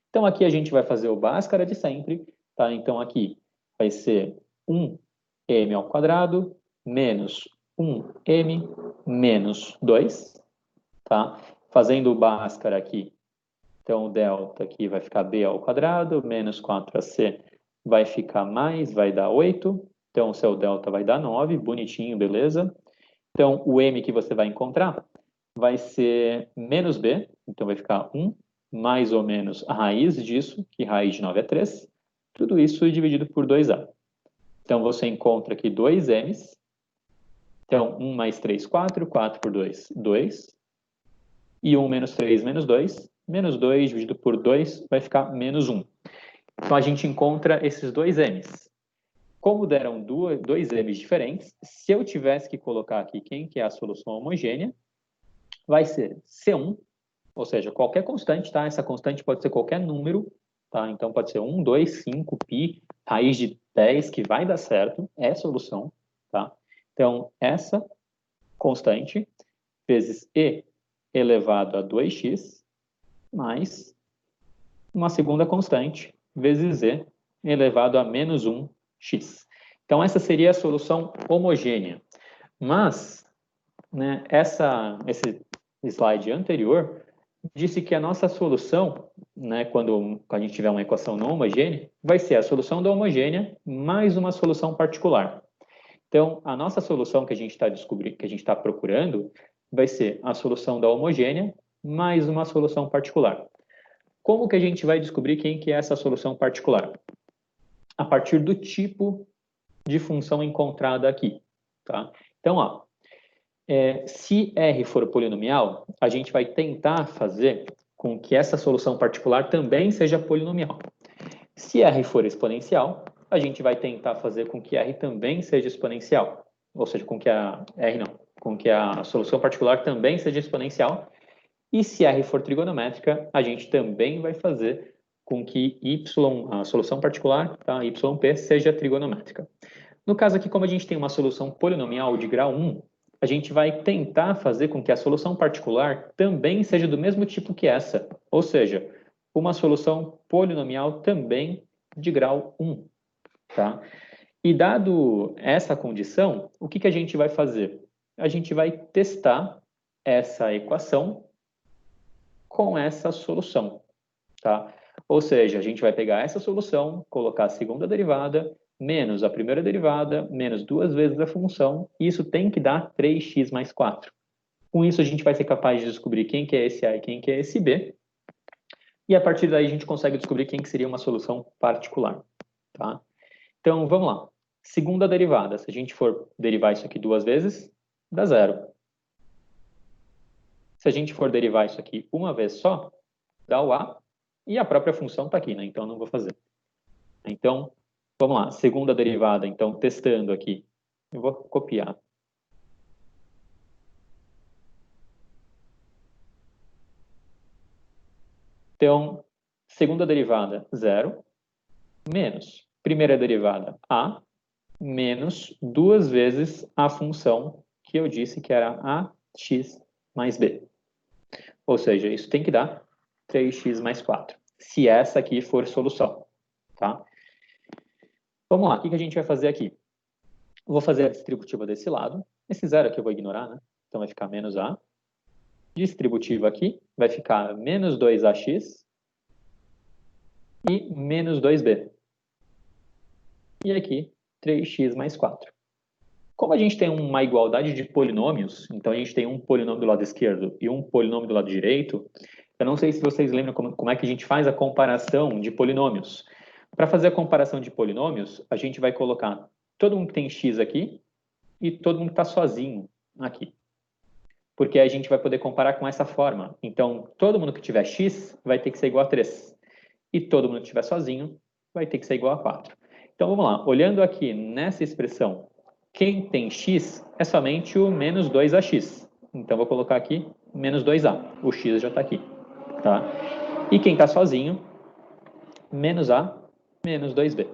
Então, aqui a gente vai fazer o Bhaskara de sempre. Tá? Então, aqui vai ser 1m ao quadrado menos 1m menos 2. Tá? Fazendo o Bhaskara aqui, então, o delta aqui vai ficar b ao quadrado, menos 4ac vai ficar mais, vai dar 8. Então, o seu delta vai dar 9, bonitinho, beleza? Então, o m que você vai encontrar vai ser menos b, então vai ficar 1, mais ou menos a raiz disso, que raiz de 9 é 3. Tudo isso dividido por 2a. Então, você encontra aqui 2 m's. Então, 1 mais 3, 4. 4 por 2, 2. E 1 menos 3, menos 2. Menos 2 dividido por 2 vai ficar menos 1. Então, a gente encontra esses 2 m's. Como deram 2 m's diferentes, se eu tivesse que colocar aqui quem que é a solução homogênea, vai ser C1, ou seja, qualquer constante, tá? Essa constante pode ser qualquer número, tá? Então, pode ser 1, 2, 5, π, raiz de 10, que vai dar certo, é a solução, tá? Então, essa constante vezes e elevado a 2x, mais uma segunda constante, vezes e elevado a menos 1x. Então, essa seria a solução homogênea. Mas, né, esse slide anterior disse que a nossa solução, né, quando a gente tiver uma equação não homogênea, vai ser a solução da homogênea mais uma solução particular. Então, a nossa solução que a gente está descobrindo, que a gente está procurando, vai ser a solução da homogênea mais uma solução particular. Como que a gente vai descobrir quem que é essa solução particular? A partir do tipo de função encontrada aqui, tá? Então, ó, se R for polinomial, a gente vai tentar fazer com que essa solução particular também seja polinomial. Se R for exponencial, a gente vai tentar fazer com que R também seja exponencial. Ou seja, com que a solução particular também seja exponencial. E se R for trigonométrica, a gente também vai fazer com que a solução particular, tá, YP, seja trigonométrica. No caso aqui, como a gente tem uma solução polinomial de grau 1, a gente vai tentar fazer com que a solução particular também seja do mesmo tipo que essa, ou seja, uma solução polinomial também de grau 1. Tá? E dado essa condição, o que a gente vai fazer? A gente vai testar essa equação com essa solução, tá? Ou seja, a gente vai pegar essa solução, colocar a segunda derivada, menos a primeira derivada, menos 2 vezes a função, e isso tem que dar 3x mais 4. Com isso, a gente vai ser capaz de descobrir quem que é esse A e quem que é esse B. E a partir daí a gente consegue descobrir quem que seria uma solução particular. Tá? Então, vamos lá. Segunda derivada. Se a gente for derivar isso aqui 2 vezes, dá 0. Se a gente for derivar isso aqui uma vez só, dá o A. E a própria função está aqui, né? Então, não vou fazer. Então, vamos lá. Segunda derivada, então, testando aqui. Eu vou copiar. Então, segunda derivada, 0, menos primeira derivada, A, menos 2 vezes a função que eu disse que era ax mais b. Ou seja, isso tem que dar 3x mais 4, se essa aqui for solução. Tá? Vamos lá, o que a gente vai fazer aqui? Eu vou fazer a distributiva desse lado. Esse 0 aqui eu vou ignorar, né? Então vai ficar menos a. Distributiva aqui vai ficar menos 2ax e menos 2b. E aqui, 3x mais 4. Como a gente tem uma igualdade de polinômios, então a gente tem um polinômio do lado esquerdo e um polinômio do lado direito, eu não sei se vocês lembram como é que a gente faz a comparação de polinômios. Para fazer a comparação de polinômios, a gente vai colocar todo mundo que tem x aqui e todo mundo que está sozinho aqui. Porque a gente vai poder comparar com essa forma. Então, todo mundo que tiver x vai ter que ser igual a 3. E todo mundo que estiver sozinho vai ter que ser igual a 4. Então, vamos lá. Olhando aqui nessa expressão, quem tem x é somente o menos 2ax. Então, vou colocar aqui menos 2a. O x já está aqui. Tá? E quem está sozinho, menos a, menos 2b.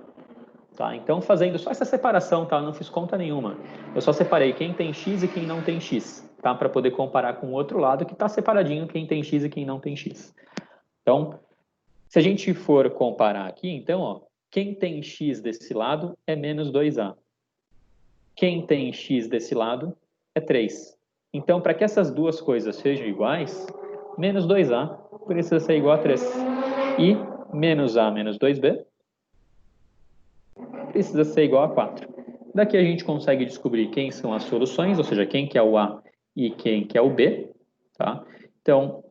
Tá? Então, fazendo só essa separação, tá? Eu não fiz conta nenhuma. Eu só separei quem tem x e quem não tem x, tá? Para poder comparar com o outro lado, que está separadinho quem tem x e quem não tem x. Então, se a gente for comparar aqui, então, ó, quem tem x desse lado é menos 2a. Quem tem x desse lado é 3. Então, para que essas duas coisas sejam iguais, menos 2a precisa ser igual a 3. E menos a menos 2b precisa ser igual a 4. Daqui a gente consegue descobrir quem são as soluções, ou seja, quem que é o A e quem que é o B. Tá? Então,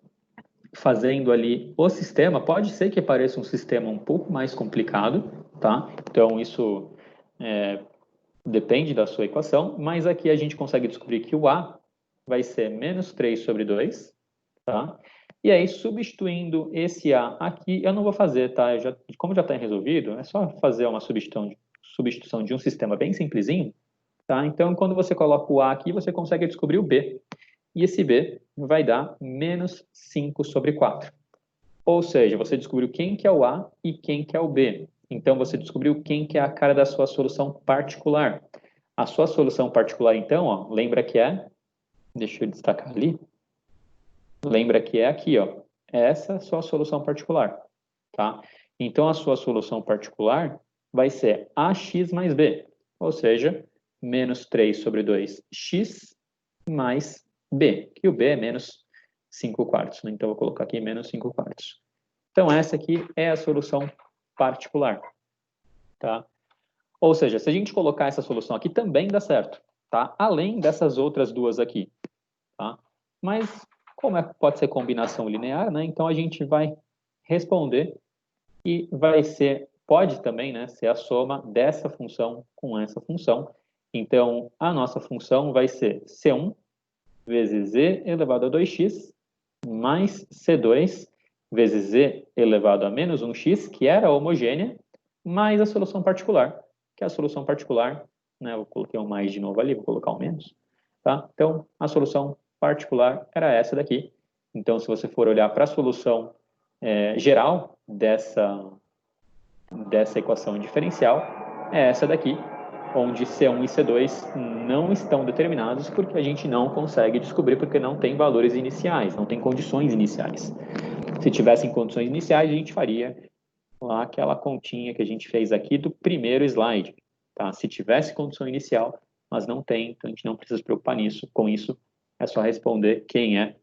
fazendo ali o sistema, pode ser que pareça um sistema um pouco mais complicado, tá? Então, isso depende da sua equação, mas aqui a gente consegue descobrir que o A vai ser menos 3 sobre 2, tá? E aí, substituindo esse A aqui, eu não vou fazer, tá? Como já está resolvido, é só fazer uma substituição de um sistema bem simplesinho, tá? Então, quando você coloca o A aqui, você consegue descobrir o B. E esse B vai dar menos 5 sobre 4. Ou seja, você descobriu quem que é o A e quem que é o B. Então, você descobriu quem que é a cara da sua solução particular. A sua solução particular, então, ó, lembra que é... Deixa eu destacar ali. Lembra que é aqui, ó. Essa é a sua solução particular, tá? Então, a sua solução particular vai ser ax mais b, ou seja, menos 3 sobre 2x mais b, que o b é menos 5 quartos, né? Então, eu vou colocar aqui menos 5 quartos. Então, essa aqui é a solução particular, tá? Ou seja, se a gente colocar essa solução aqui, também dá certo, tá? Além dessas outras duas aqui, tá? Mas, como pode ser combinação linear, né? Então, a gente vai responder e vai ser, pode também, né, ser a soma dessa função com essa função. Então, a nossa função vai ser C1 vezes z elevado a 2x mais C2 vezes z elevado a menos 1x, que era homogênea, mais a solução particular, que é a solução particular, né, eu coloquei um mais de novo ali, vou colocar um menos, tá? Então, a solução particular era essa daqui. Então, se você for olhar para a solução geral dessa equação diferencial, é essa daqui, onde C1 e C2 não estão determinados porque a gente não consegue descobrir porque não tem valores iniciais, não tem condições iniciais. Se tivessem condições iniciais, a gente faria lá aquela continha que a gente fez aqui do primeiro slide. Tá? Se tivesse condição inicial, mas não tem, então a gente não precisa se preocupar com isso, é só responder quem é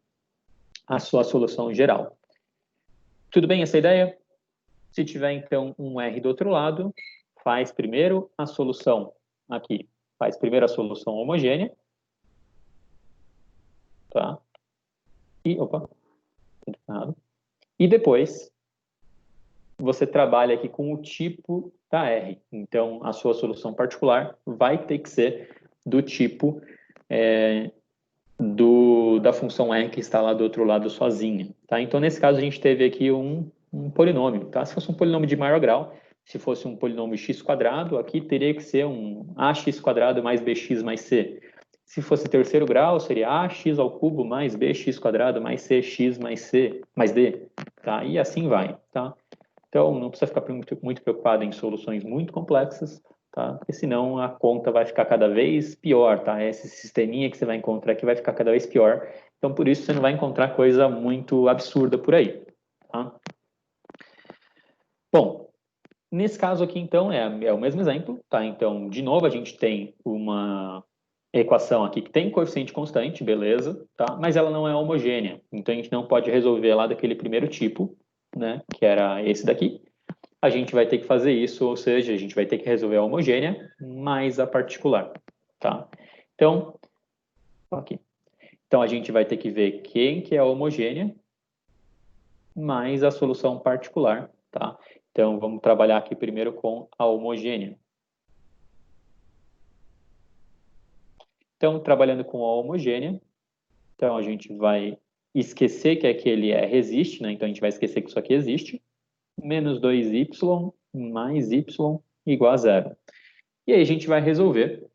a sua solução geral. Tudo bem essa ideia? Se tiver, então, um R do outro lado, faz primeiro a solução aqui. Faz primeiro a solução homogênea. Tá? E, opa, errado. E depois você trabalha aqui com o tipo da R. Então, a sua solução particular vai ter que ser do tipo da função R que está lá do outro lado sozinha. Tá? Então, nesse caso, a gente teve aqui um polinômio. Tá? Se fosse um polinômio de maior grau, se fosse um polinômio x², aqui teria que ser um ax² mais bx mais c. Se fosse terceiro grau, seria ax³ mais bx² mais cx mais c mais d. Tá? E assim vai. Tá? Então, não precisa ficar muito preocupado em soluções muito complexas, tá? Porque senão a conta vai ficar cada vez pior, tá? Esse sisteminha que você vai encontrar aqui vai ficar cada vez pior. Então, por isso, você não vai encontrar coisa muito absurda por aí, tá? Bom, nesse caso aqui, então, é o mesmo exemplo, tá? Então, de novo, a gente tem uma equação aqui que tem coeficiente constante, beleza, tá? Mas ela não é homogênea. Então, a gente não pode resolver lá daquele primeiro tipo, né? Que era esse daqui. A gente vai ter que fazer isso, ou seja, a gente vai ter que resolver a homogênea mais a particular, tá? Então, aqui. Então, a gente vai ter que ver quem que é a homogênea mais a solução particular, tá? Então, vamos trabalhar aqui primeiro com a homogênea. Então, trabalhando com a homogênea, então a gente vai esquecer que aquele existe, né? Então, a gente vai esquecer que isso aqui existe. Menos 2y mais y igual a zero. E aí a gente vai resolver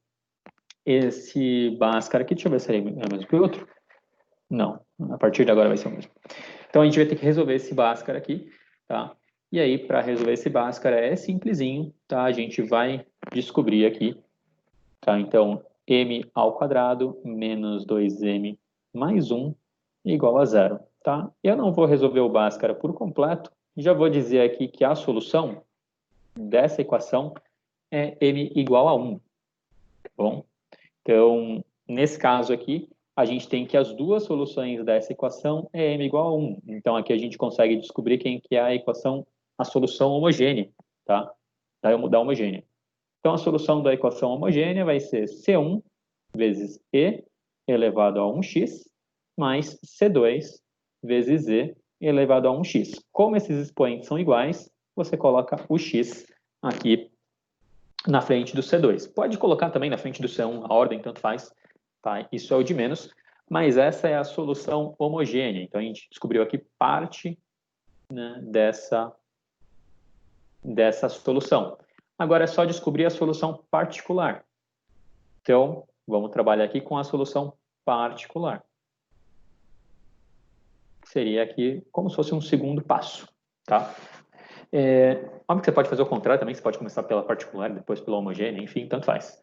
esse Bhaskara aqui. Deixa eu ver se ele é o mesmo que o outro. Não, a partir de agora vai ser o mesmo. Então a gente vai ter que resolver esse Bhaskara aqui, tá? E aí, para resolver esse Bhaskara é simplesinho, tá? A gente vai descobrir aqui, tá? Então, m² menos 2m mais 1 igual a zero, tá? Eu não vou resolver o Bhaskara por completo, já vou dizer aqui que a solução dessa equação é m igual a 1, tá bom? Então, nesse caso aqui, a gente tem que as duas soluções dessa equação é m igual a 1. Então, aqui a gente consegue descobrir quem que é a equação, a solução homogênea, tá? Da homogênea. Então, a solução da equação homogênea vai ser C1 vezes E elevado a 1x mais C2 vezes E elevado a 1x. Como esses expoentes são iguais, você coloca o x aqui na frente do C2. Pode colocar também na frente do C1, a ordem tanto faz, tá? Isso é o de menos, mas essa é a solução homogênea. Então, a gente descobriu aqui parte, né, dessa solução. Agora é só descobrir a solução particular. Então, vamos trabalhar aqui com a solução particular. Seria aqui como se fosse um segundo passo, tá? Óbvio que você pode fazer o contrário também, você pode começar pela particular, depois pela homogênea, enfim, tanto faz.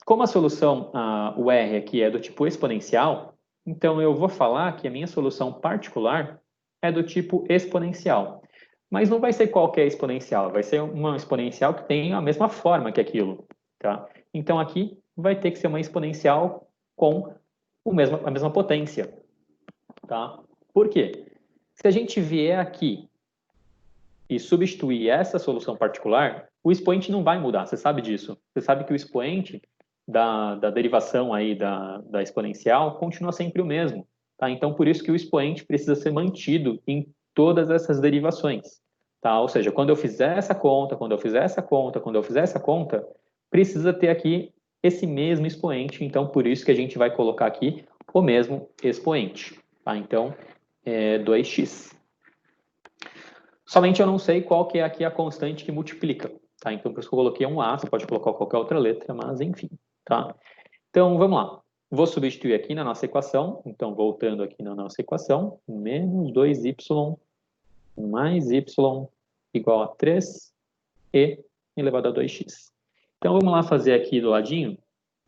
Como a solução, o R aqui é do tipo exponencial, então eu vou falar que a minha solução particular é do tipo exponencial. Mas não vai ser qualquer exponencial, vai ser uma exponencial que tem a mesma forma que aquilo, tá? Então aqui vai ter que ser uma exponencial com a mesma potência, tá? Por quê? Se a gente vier aqui e substituir essa solução particular, o expoente não vai mudar, você sabe disso. Você sabe que o expoente da derivação aí da exponencial continua sempre o mesmo, tá? Então, por isso que o expoente precisa ser mantido em todas essas derivações, tá? Ou seja, quando eu fizer essa conta, quando eu fizer essa conta, quando eu fizer essa conta, precisa ter aqui esse mesmo expoente, então por isso que a gente vai colocar aqui o mesmo expoente, tá? Então, 2x. Somente eu não sei qual que é aqui a constante que multiplica, tá? Então, por isso que eu coloquei um A, você pode colocar qualquer outra letra, mas enfim, tá? Então, vamos lá. Vou substituir aqui na nossa equação, então, voltando aqui na nossa equação, menos 2y mais y igual a 3e elevado a 2x. Então, vamos lá fazer aqui do ladinho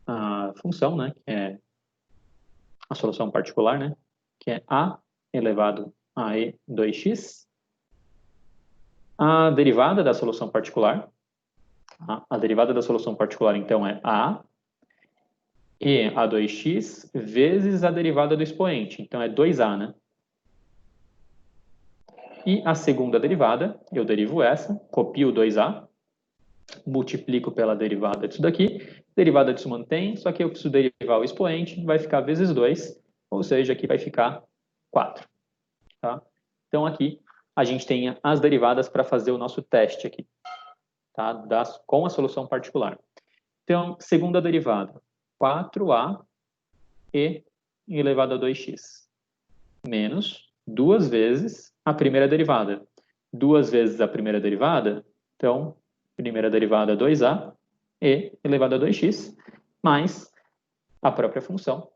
a função, né, que é a solução particular, né, que é a elevado a e 2x. A derivada da solução particular, a derivada da solução particular, então, é a e a 2x vezes a derivada do expoente, então é 2a, né? E a segunda derivada, eu derivo essa, copio 2a, multiplico pela derivada disso daqui, derivada disso mantém, só que eu preciso derivar o expoente, vai ficar vezes 2, ou seja, aqui vai ficar 4. Tá? Então, aqui, a gente tem as derivadas para fazer o nosso teste aqui, tá? Com a solução particular. Então, segunda derivada, 4a e elevado a 2x, menos 2 vezes a primeira derivada. 2 vezes a primeira derivada, então, primeira derivada 2a e elevado a 2x, mais a própria função.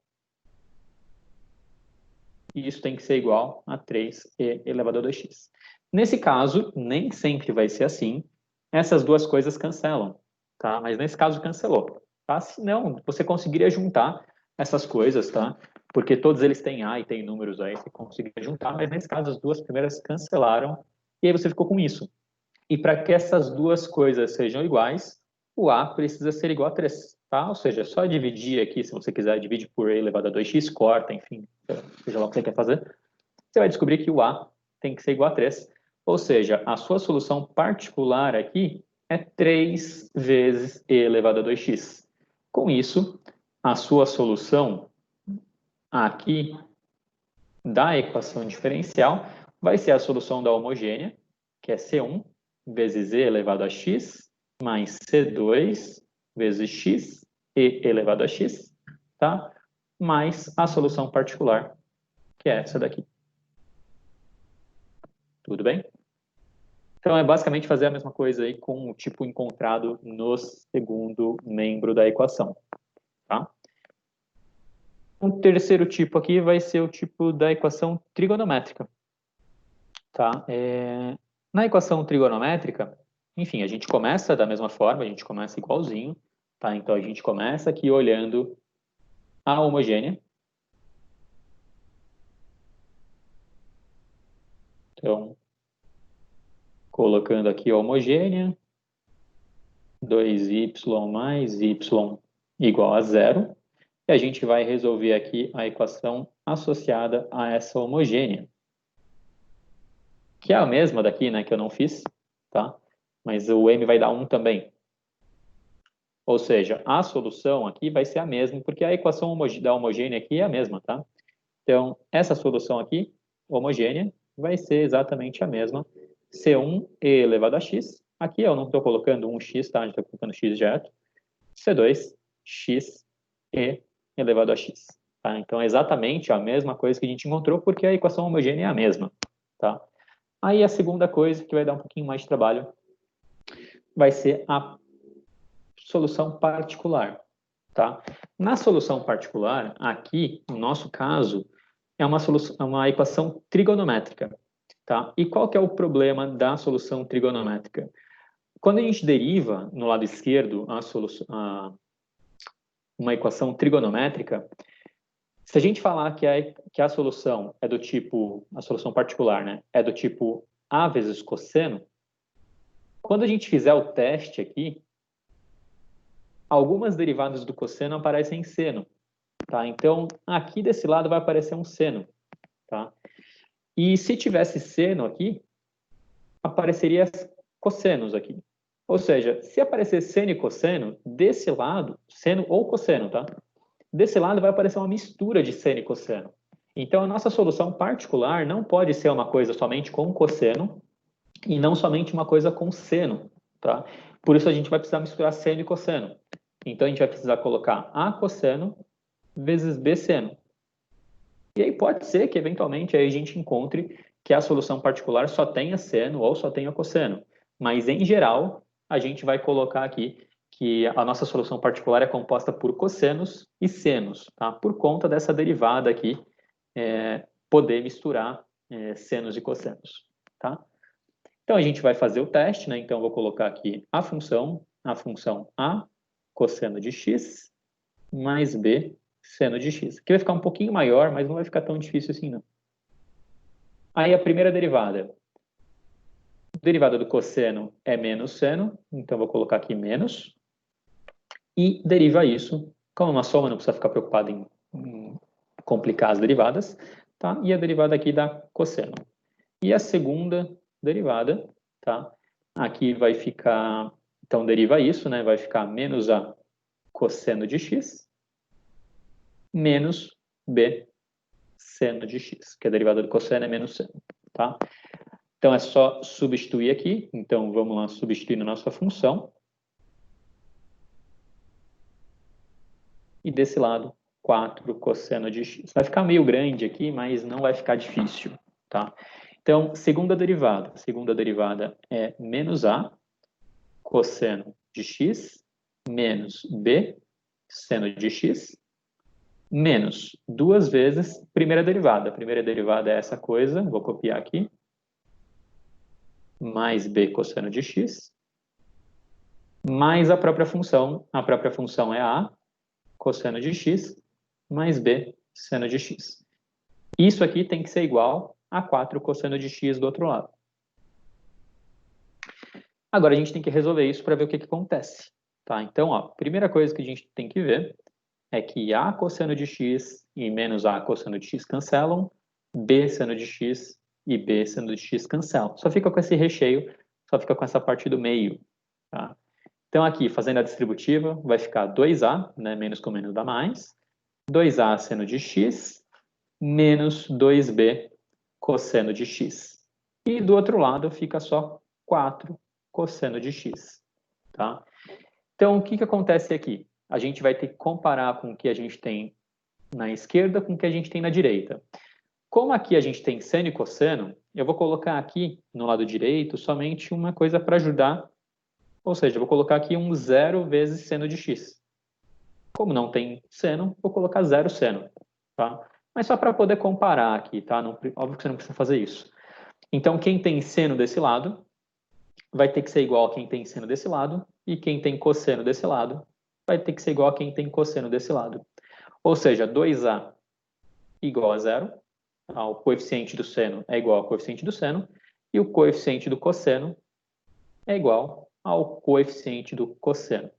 E isso tem que ser igual a 3e elevado a 2x. Nesse caso, nem sempre vai ser assim. Essas duas coisas cancelam, tá? Mas nesse caso cancelou, tá? Se não, você conseguiria juntar essas coisas, tá? Porque todos eles têm a e têm números aí, você conseguiria juntar, mas nesse caso as duas primeiras cancelaram e aí você ficou com isso. E para que essas duas coisas sejam iguais, o a precisa ser igual a 3, tá? Ou seja, é só dividir aqui, se você quiser, divide por e elevado a 2x, corta, enfim, seja lá o que você quer fazer, você vai descobrir que o a tem que ser igual a 3. Ou seja, a sua solução particular aqui é 3 vezes e elevado a 2x. Com isso, a sua solução aqui da equação diferencial vai ser a solução da homogênea, que é C1 vezes e elevado a x, mais C2 vezes x e elevado a x, tá? Mais a solução particular, que é essa daqui. Tudo bem? Então, é basicamente fazer a mesma coisa aí com o tipo encontrado no segundo membro da equação, tá? Um terceiro tipo aqui vai ser o tipo da equação trigonométrica, tá? Na equação trigonométrica, enfim, a gente começa da mesma forma, a gente começa igualzinho, tá? Então, a gente começa aqui olhando a homogênea. Então, colocando aqui a homogênea, 2y mais y igual a 0, e a gente vai resolver aqui a equação associada a essa homogênea, que é a mesma daqui, né, que eu não fiz, tá? Mas o m vai dar 1 também. Ou seja, a solução aqui vai ser a mesma, porque a equação da homogênea aqui é a mesma, tá? Então, essa solução aqui, homogênea, vai ser exatamente a mesma. C1 e elevado a x. Aqui eu não estou colocando 1x, tá? A gente está colocando x direto. C2, x e elevado a x. Tá? Então, é exatamente a mesma coisa que a gente encontrou, porque a equação homogênea é a mesma. Tá? Aí, a segunda coisa, que vai dar um pouquinho mais de trabalho, vai ser a solução particular. Tá? Na solução particular, aqui, no nosso caso, é uma equação trigonométrica. Tá? E qual que é o problema da solução trigonométrica? Quando a gente deriva, no lado esquerdo, uma equação trigonométrica, se a gente falar que a solução é do tipo, a solução particular, né, é do tipo a vezes cosseno, quando a gente fizer o teste aqui, algumas derivadas do cosseno aparecem em seno. Tá? Então, aqui desse lado vai aparecer um seno. Tá? E se tivesse seno aqui, apareceria cossenos aqui. Ou seja, se aparecer seno e cosseno, desse lado, seno ou cosseno, tá? Desse lado vai aparecer uma mistura de seno e cosseno. Então, a nossa solução particular não pode ser uma coisa somente com cosseno e não somente uma coisa com seno, tá? Por isso, a gente vai precisar misturar seno e cosseno. Então, a gente vai precisar colocar A cosseno vezes B seno. E aí pode ser que, eventualmente, aí a gente encontre que a solução particular só tenha seno ou só tenha cosseno. Mas, em geral, a gente vai colocar aqui que a nossa solução particular é composta por cossenos e senos, tá? Por conta dessa derivada aqui, poder misturar senos e cossenos, tá? Então, a gente vai fazer o teste, né? Então, eu vou colocar aqui a função A, cosseno de x, mais B, seno de x. Aqui vai ficar um pouquinho maior, mas não vai ficar tão difícil assim, não. Aí, a primeira derivada. A derivada do cosseno é menos seno, então vou colocar aqui menos. E deriva isso, como uma soma, não precisa ficar preocupado em complicar as derivadas, tá? E a derivada aqui dá cosseno. E a segunda derivada, tá? Aqui vai ficar, então deriva isso, né? Vai ficar menos a cosseno de x, menos b seno de x, que a derivada do cosseno é menos seno, tá? Então, é só substituir aqui. Então, vamos lá substituir na nossa função. E desse lado, 4 cosseno de x. Vai ficar meio grande aqui, mas não vai ficar difícil, tá? Então, segunda derivada. Segunda derivada é menos a cosseno de x menos b seno de x menos duas vezes primeira derivada. A primeira derivada é essa coisa, vou copiar aqui, mais b cosseno de x, mais a própria função é a cosseno de x, mais b seno de x. Isso aqui tem que ser igual a 4 cosseno de x do outro lado. Agora a gente tem que resolver isso para ver o que acontece. Tá? Então, ó, primeira coisa que a gente tem que ver é que a cosseno de x e menos a cosseno de x cancelam, b seno de x e b seno de x cancelam. Só fica com esse recheio, só fica com essa parte do meio. Tá? Então, aqui, fazendo a distributiva, vai ficar 2a, né, menos com menos dá mais, 2a seno de x, menos 2b cosseno de x. E do outro lado fica só 4 cosseno de x. Tá? Então, o que acontece aqui? A gente vai ter que comparar com o que a gente tem na esquerda com o que a gente tem na direita. Como aqui a gente tem seno e cosseno, eu vou colocar aqui no lado direito somente uma coisa para ajudar, ou seja, eu vou colocar aqui um 0 vezes seno de x. Como não tem seno, vou colocar 0 seno. Tá? Mas só para poder comparar aqui, tá? Não, óbvio que você não precisa fazer isso. Então, quem tem seno desse lado vai ter que ser igual a quem tem seno desse lado, e quem tem cosseno desse lado vai ter que ser igual a quem tem cosseno desse lado. Ou seja, 2a igual a 0, o coeficiente do seno é igual ao coeficiente do seno, e o coeficiente do cosseno é igual ao coeficiente do cosseno.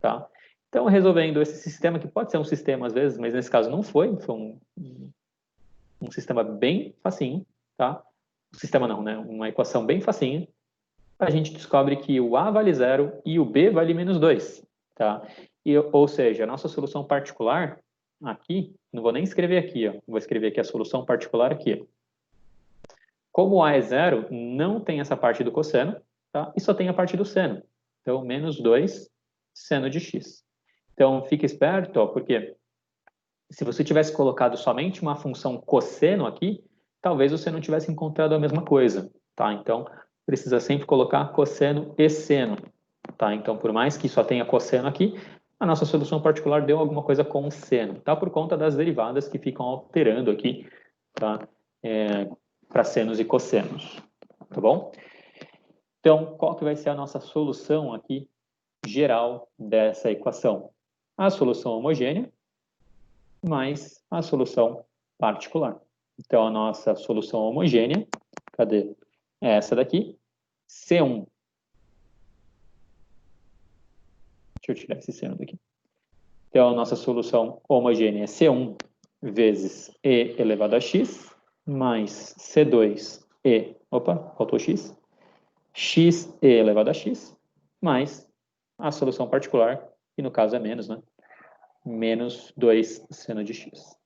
Tá? Então, resolvendo esse sistema, que pode ser um sistema às vezes, mas nesse caso não foi um sistema bem facinho, tá? Um sistema não, né? Uma equação bem facinha, a gente descobre que o a vale 0 e o b vale menos 2. Tá? Ou seja, a nossa solução particular aqui, não vou nem escrever aqui, ó, vou escrever aqui a solução particular aqui. Ó. Como o a é 0, não tem essa parte do cosseno, tá? E só tem a parte do seno. Então, menos 2 seno de x. Então, fique esperto, ó, porque se você tivesse colocado somente uma função cosseno aqui, talvez você não tivesse encontrado a mesma coisa. Tá? Então, precisa sempre colocar cosseno e seno. Tá? Então, por mais que só tenha cosseno aqui, a nossa solução particular deu alguma coisa com seno. Tá? Por conta das derivadas que ficam alterando aqui, tá? Para senos e cossenos. Tá bom? Então, qual que vai ser a nossa solução aqui geral dessa equação? A solução homogênea mais a solução particular. Então, a nossa solução homogênea, cadê? É essa daqui, C1. Deixa eu tirar esse seno daqui. Então, a nossa solução homogênea é C1 vezes E elevado a x, mais C2 E, opa, faltou x, x E elevado a x, mais a solução particular, que no caso é menos, né? Menos 2 seno de x.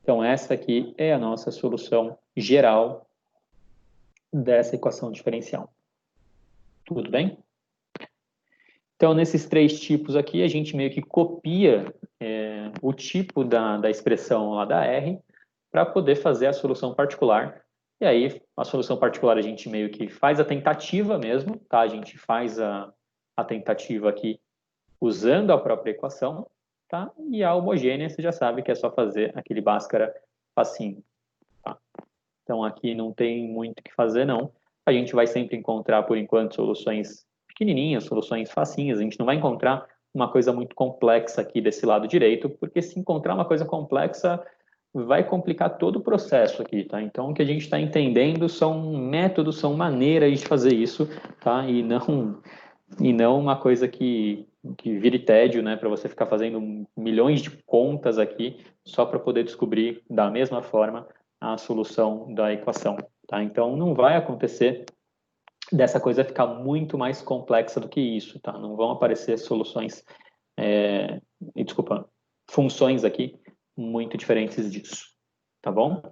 Então, essa aqui é a nossa solução geral dessa equação diferencial. Tudo bem? Então, nesses três tipos aqui, a gente meio que copia o tipo da expressão lá da R para poder fazer a solução particular. E aí, a solução particular a gente meio que faz a tentativa mesmo, tá? A gente faz a tentativa aqui usando a própria equação, tá? E a homogênea, você já sabe que é só fazer aquele Bhaskara facinho. Tá? Então, aqui não tem muito o que fazer, não. A gente vai sempre encontrar, por enquanto, soluções pequenininhas, soluções facinhas. A gente não vai encontrar uma coisa muito complexa aqui desse lado direito, porque se encontrar uma coisa complexa, vai complicar todo o processo aqui, tá? Então, o que a gente está entendendo são métodos, são maneiras de fazer isso, tá? E não uma coisa que vire tédio, né? Para você ficar fazendo milhões de contas aqui, só para poder descobrir da mesma forma a solução da equação, tá? Então, não vai acontecer dessa coisa ficar muito mais complexa do que isso, tá? Não vão aparecer soluções, funções aqui muito diferentes disso, tá bom?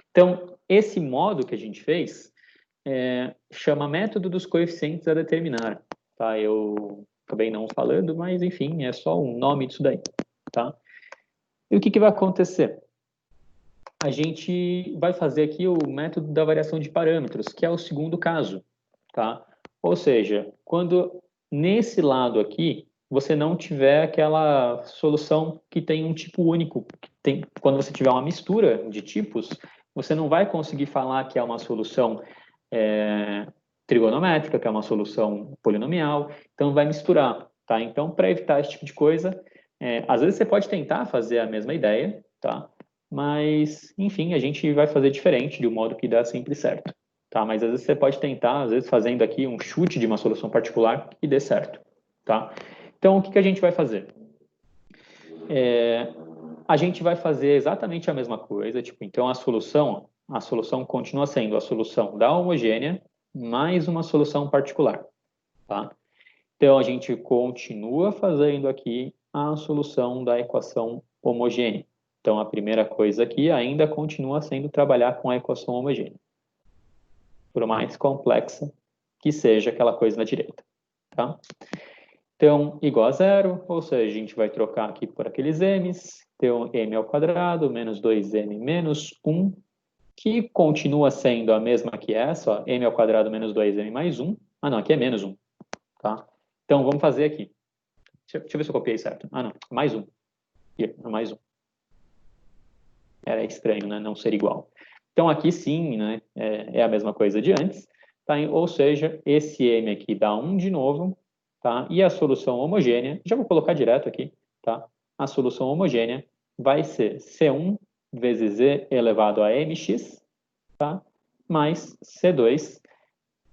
Então, esse modo que a gente fez, chama método dos coeficientes a determinar, tá? Eu acabei não falando, mas enfim, é só um nome disso daí, tá? E o que vai acontecer? A gente vai fazer aqui o método da variação de parâmetros, que é o segundo caso, tá? Ou seja, quando nesse lado aqui, você não tiver aquela solução que tem um tipo único, quando você tiver uma mistura de tipos, você não vai conseguir falar que é uma solução trigonométrica, que é uma solução polinomial, então vai misturar, tá? Então, para evitar esse tipo de coisa, às vezes você pode tentar fazer a mesma ideia, tá? Mas, enfim, a gente vai fazer diferente, de um modo que dá sempre certo, tá? Mas às vezes você pode tentar, às vezes fazendo aqui um chute de uma solução particular e dê certo, tá? Então, o que a gente vai fazer? A gente vai fazer exatamente a mesma coisa, tipo, então a solução continua sendo a solução da homogênea mais uma solução particular, tá? Então, a gente continua fazendo aqui a solução da equação homogênea. Então, a primeira coisa aqui ainda continua sendo trabalhar com a equação homogênea, por mais complexa que seja aquela coisa na direita, tá? Então, igual a zero, ou seja, a gente vai trocar aqui por aqueles m's, então m ao quadrado menos 2m menos 1, que continua sendo a mesma que essa, ó, m ao quadrado menos 2m mais 1. Ah, não, aqui é menos 1, tá? Então, vamos fazer aqui. Deixa eu ver se eu copiei certo. Ah, não, mais 1. Aqui, mais 1. Era estranho, né? Não ser igual. Então, aqui sim, né? É a mesma coisa de antes, tá? Ou seja, esse m aqui dá 1 de novo, tá? E a solução homogênea, já vou colocar direto aqui, tá? A solução homogênea vai ser C1 vezes e elevado a mx, tá? Mais C2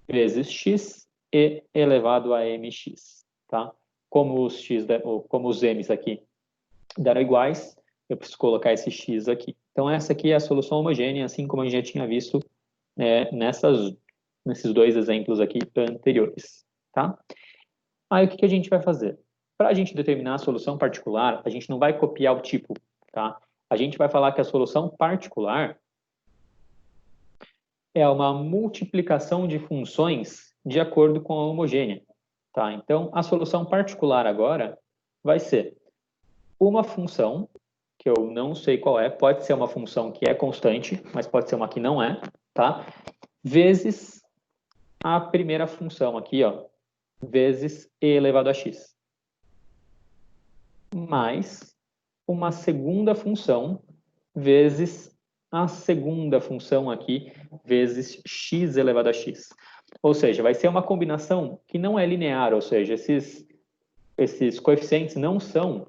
vezes x e elevado a mx, tá? Como os m's aqui deram iguais, eu preciso colocar esse x aqui. Então, essa aqui é a solução homogênea, assim como a gente já tinha visto nesses dois exemplos aqui anteriores, tá? Aí, o que a gente vai fazer? Para a gente determinar a solução particular, a gente não vai copiar o tipo, tá? A gente vai falar que a solução particular é uma multiplicação de funções de acordo com a homogênea, tá? Então, a solução particular agora vai ser uma função, que eu não sei qual é, pode ser uma função que é constante, mas pode ser uma que não é, tá? Vezes a primeira função aqui, ó, vezes e elevado a x. Mais uma segunda função vezes a segunda função aqui, vezes x elevado a x. Ou seja, vai ser uma combinação que não é linear, ou seja, esses coeficientes não são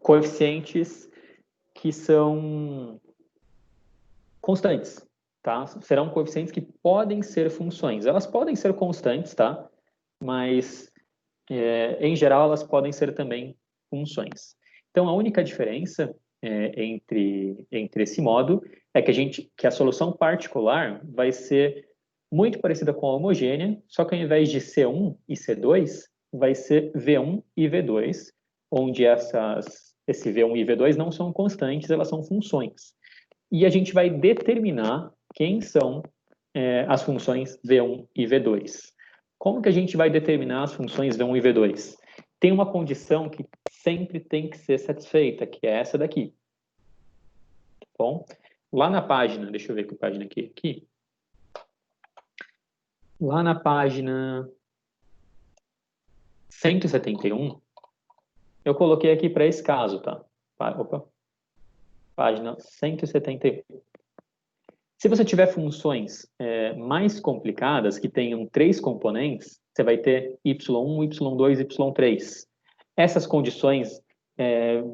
coeficientes que são constantes, tá? Serão coeficientes que podem ser funções. Elas podem ser constantes, tá? Mas, em geral, elas podem ser também funções. Então, a única diferença entre esse modo é que a solução particular vai ser muito parecida com a homogênea, só que ao invés de C1 e C2, vai ser V1 e V2, onde esse V1 e V2 não são constantes, elas são funções. E a gente vai determinar quem são as funções V1 e V2. Como que a gente vai determinar as funções V1 e V2? Tem uma condição que sempre tem que ser satisfeita, que é essa daqui. Tá bom? Lá na página, deixa eu ver que página aqui. Lá na página 171, eu coloquei aqui para esse caso, tá? Opa. Página 171. Se você tiver funções mais complicadas, que tenham 3 componentes, você vai ter y1, y2, y3. Essas condições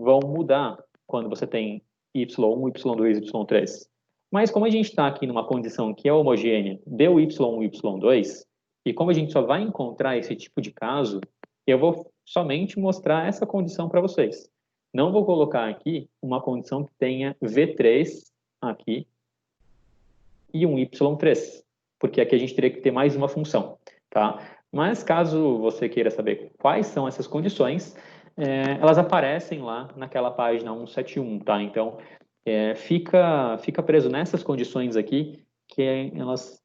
vão mudar quando você tem y1, y2, y3. Mas como a gente está aqui numa condição que é homogênea, deu y1 e y2, e como a gente só vai encontrar esse tipo de caso, eu vou somente mostrar essa condição para vocês. Não vou colocar aqui uma condição que tenha V3 aqui e um Y3, porque aqui a gente teria que ter mais uma função, tá? Mas caso você queira saber quais são essas condições, elas aparecem lá naquela página 171, tá? Então, fica preso nessas condições aqui que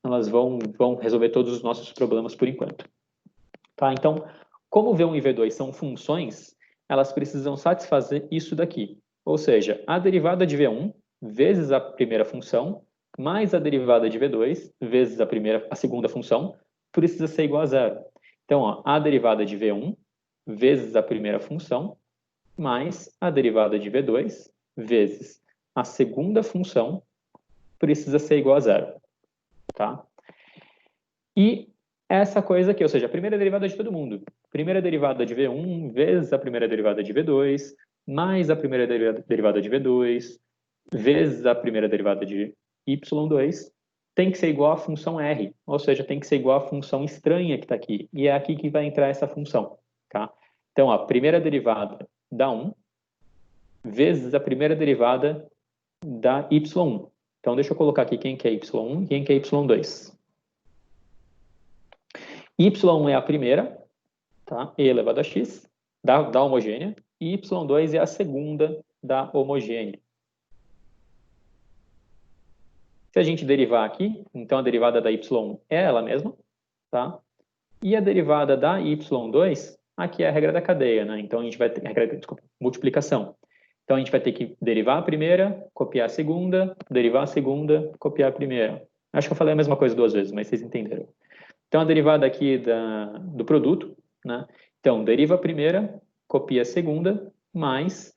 elas vão resolver todos os nossos problemas por enquanto. Tá? Então, como V1 e V2 são funções, elas precisam satisfazer isso daqui. Ou seja, a derivada de V1 vezes a primeira função, mais a derivada de V2 vezes a segunda função, precisa ser igual a zero. Então, ó, a derivada de V1 vezes a primeira função, mais a derivada de V2 vezes a segunda função, precisa ser igual a zero. Tá? E essa coisa aqui, ou seja, a primeira derivada de todo mundo. Primeira derivada de V1 vezes a primeira derivada de V2, mais a primeira derivada de V2, vezes a primeira derivada de y2, tem que ser igual à função r, ou seja, tem que ser igual à função estranha que está aqui. E é aqui que vai entrar essa função. Tá? Então, a primeira derivada da 1 vezes a primeira derivada da y1. Então, deixa eu colocar aqui quem que é y1 e quem que é y2. Y1 é a primeira, tá? E elevado a x, da homogênea, e y2 é a segunda da homogênea. Se a gente derivar aqui, então a derivada da y1 é ela mesma, tá? E a derivada da y2, aqui é a regra da cadeia, né? Então a gente vai ter multiplicação. Então a gente vai ter que derivar a primeira, copiar a segunda, derivar a segunda, copiar a primeira. Acho que eu falei a mesma coisa duas vezes, mas vocês entenderam. Então, a derivada aqui do produto, né? Então, deriva a primeira, copia a segunda, mais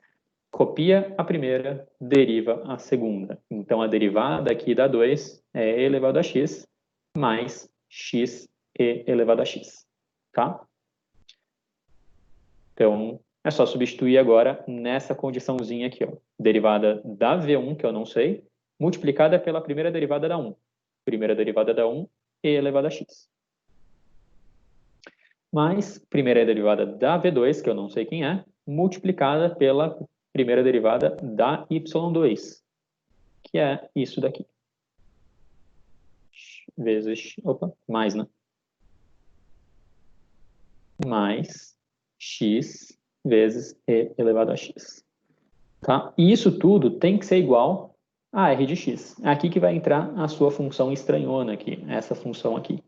copia a primeira, deriva a segunda. Então, a derivada aqui da 2 é e elevado a x, mais x e elevado a x. Tá? Então, é só substituir agora nessa condiçãozinha aqui, ó. Derivada da V1, que eu não sei, multiplicada pela primeira derivada da 1. Primeira derivada da 1, e elevado a x. Mais primeira derivada da V2, que eu não sei quem é, multiplicada pela primeira derivada da y2, que é isso daqui. Vezes, mais, né? Mais x vezes e elevado a x. Tá? E isso tudo tem que ser igual a r de x. É aqui que vai entrar a sua função estranhona aqui, essa função aqui.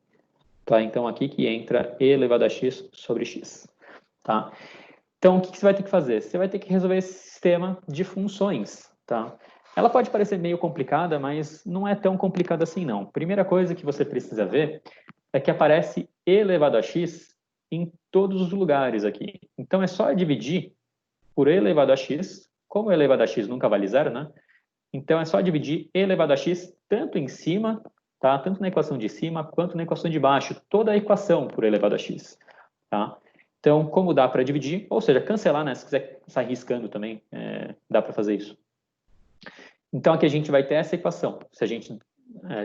Tá? Então, aqui que entra e elevado a x sobre x. Tá? Então, o que você vai ter que fazer? Você vai ter que resolver esse sistema de funções. Tá? Ela pode parecer meio complicada, mas não é tão complicada assim, não. Primeira coisa que você precisa ver é que aparece e elevado a x em todos os lugares aqui. Então, é só dividir por e elevado a x. Como e elevado a x nunca vale zero, né? Então, é só dividir e elevado a x tanto em cima, tá? Tanto na equação de cima quanto na equação de baixo. Toda a equação por elevado a x. Tá? Então, como dá para dividir, ou seja, cancelar, né? Se quiser sair riscando também, dá para fazer isso. Então, aqui a gente vai ter essa equação. Se a gente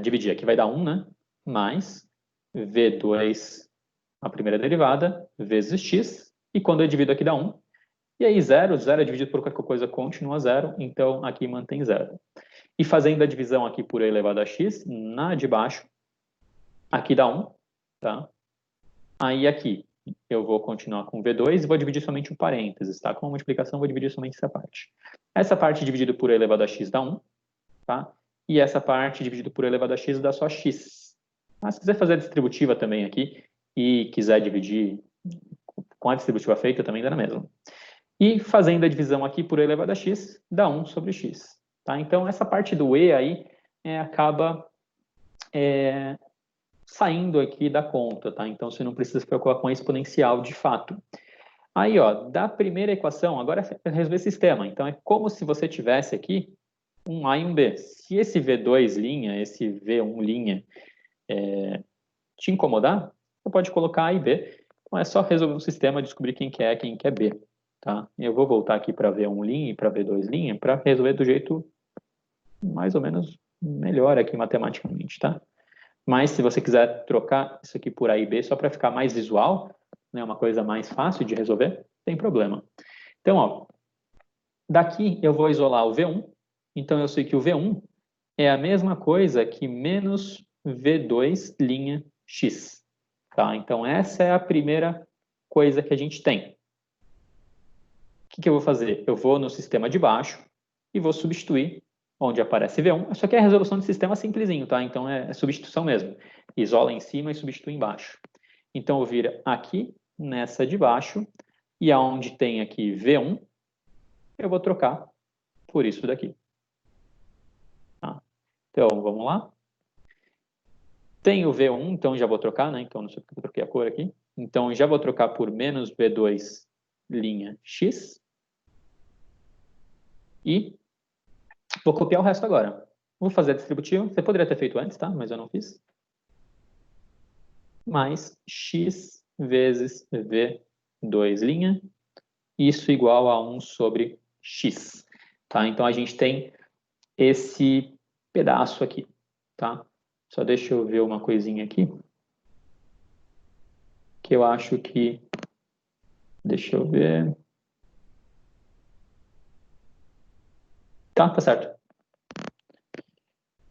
dividir aqui, vai dar 1, né? Mais V2, a primeira derivada, vezes x. E quando eu divido aqui dá 1. E aí 0 é dividido por qualquer coisa, continua 0. Então, aqui mantém 0. E fazendo a divisão aqui por e elevado a x, na de baixo, aqui dá 1. Tá? Aí aqui eu vou continuar com V2 e vou dividir somente um parênteses, tá? Com a multiplicação, vou dividir somente essa parte. Essa parte dividida por e elevado a x dá 1, tá? E essa parte dividida por e elevado a x dá só x. Mas se quiser fazer a distributiva também aqui e quiser dividir com a distributiva feita, também dá na mesma. E fazendo a divisão aqui por e elevado a x, dá 1 sobre x. Tá? Então, essa parte do e aí acaba saindo aqui da conta, tá? Então, você não precisa se preocupar com a exponencial de fato. Aí, ó, da primeira equação, agora é resolver sistema. Então, é como se você tivesse aqui um A e um B. Se esse V2', esse V1' te incomodar, você pode colocar A e B. Então, é só resolver o sistema, descobrir quem que é B. Tá? Eu vou voltar aqui para V1' e para V2' para resolver do jeito mais ou menos melhor aqui matematicamente, tá? Mas se você quiser trocar isso aqui por A e B só para ficar mais visual, né, uma coisa mais fácil de resolver, tem problema. Então, ó, daqui eu vou isolar o V1. Então, eu sei que o V1 é a mesma coisa que menos V2'x. Tá? Então, essa é a primeira coisa que a gente tem. O que eu vou fazer? Eu vou no sistema de baixo e vou substituir onde aparece V1. Isso aqui é a resolução de sistema simplesinho, tá? Então, é substituição mesmo. Isola em cima e substitui embaixo. Então, eu viro aqui, nessa de baixo, e aonde tem aqui V1, eu vou trocar por isso daqui. Tá? Então, vamos lá. Tem o V1, então já vou trocar, né? Então, não sei porque eu troquei a cor aqui. Então, já vou trocar por menos V2 linha X. E vou copiar o resto agora. Vou fazer a distributiva. Você poderia ter feito antes, tá? Mas eu não fiz. Mais X vezes V2 linha. Isso igual a 1 sobre X. Tá? Então, a gente tem esse pedaço aqui. Tá? Só deixa eu ver uma coisinha aqui. Que eu acho que... Deixa eu ver... Tá certo.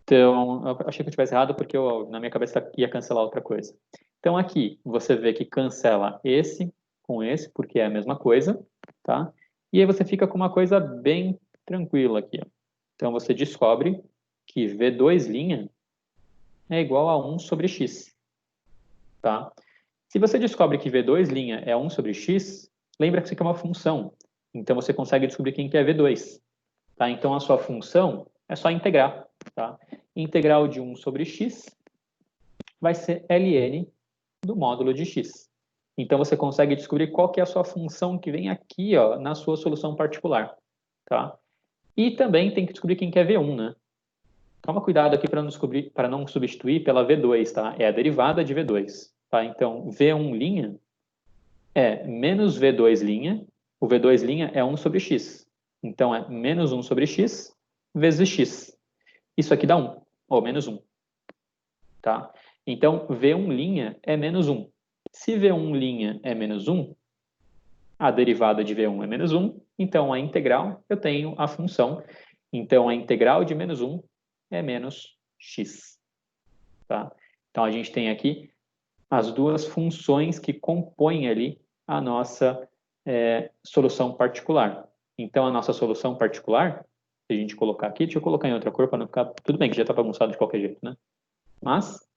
Então, eu achei que eu tivesse errado porque na minha cabeça ia cancelar outra coisa. Então, aqui, você vê que cancela esse com esse, porque é a mesma coisa, tá? E aí você fica com uma coisa bem tranquila aqui, ó. Então, você descobre que V2' é igual a 1 sobre x, tá? Se você descobre que V2' é 1 sobre x, lembra que isso aqui é uma função. Então, você consegue descobrir quem que é V2, tá? Então, a sua função é só integrar, tá? Integral de 1 sobre x vai ser ln do módulo de x. Então, você consegue descobrir qual que é a sua função que vem aqui, ó, na sua solução particular, tá? E também tem que descobrir quem que é V1, né? Toma cuidado aqui para não substituir pela V2, tá? É a derivada de V2, tá? Então, V1' é menos V2', o V2' é 1 sobre x. Então, é menos 1 sobre x vezes x. Isso aqui dá 1, ou menos 1, tá? Então, V1' é menos 1. Se V1' é menos 1, a derivada de V1 é menos 1, então a integral, eu tenho a função. Então, a integral de menos 1 é menos x, tá? Então, a gente tem aqui as duas funções que compõem ali a nossa solução particular. Então, a nossa solução particular, se a gente colocar aqui, deixa eu colocar em outra cor para não ficar... Tudo bem que já está bagunçado de qualquer jeito, né? Mas,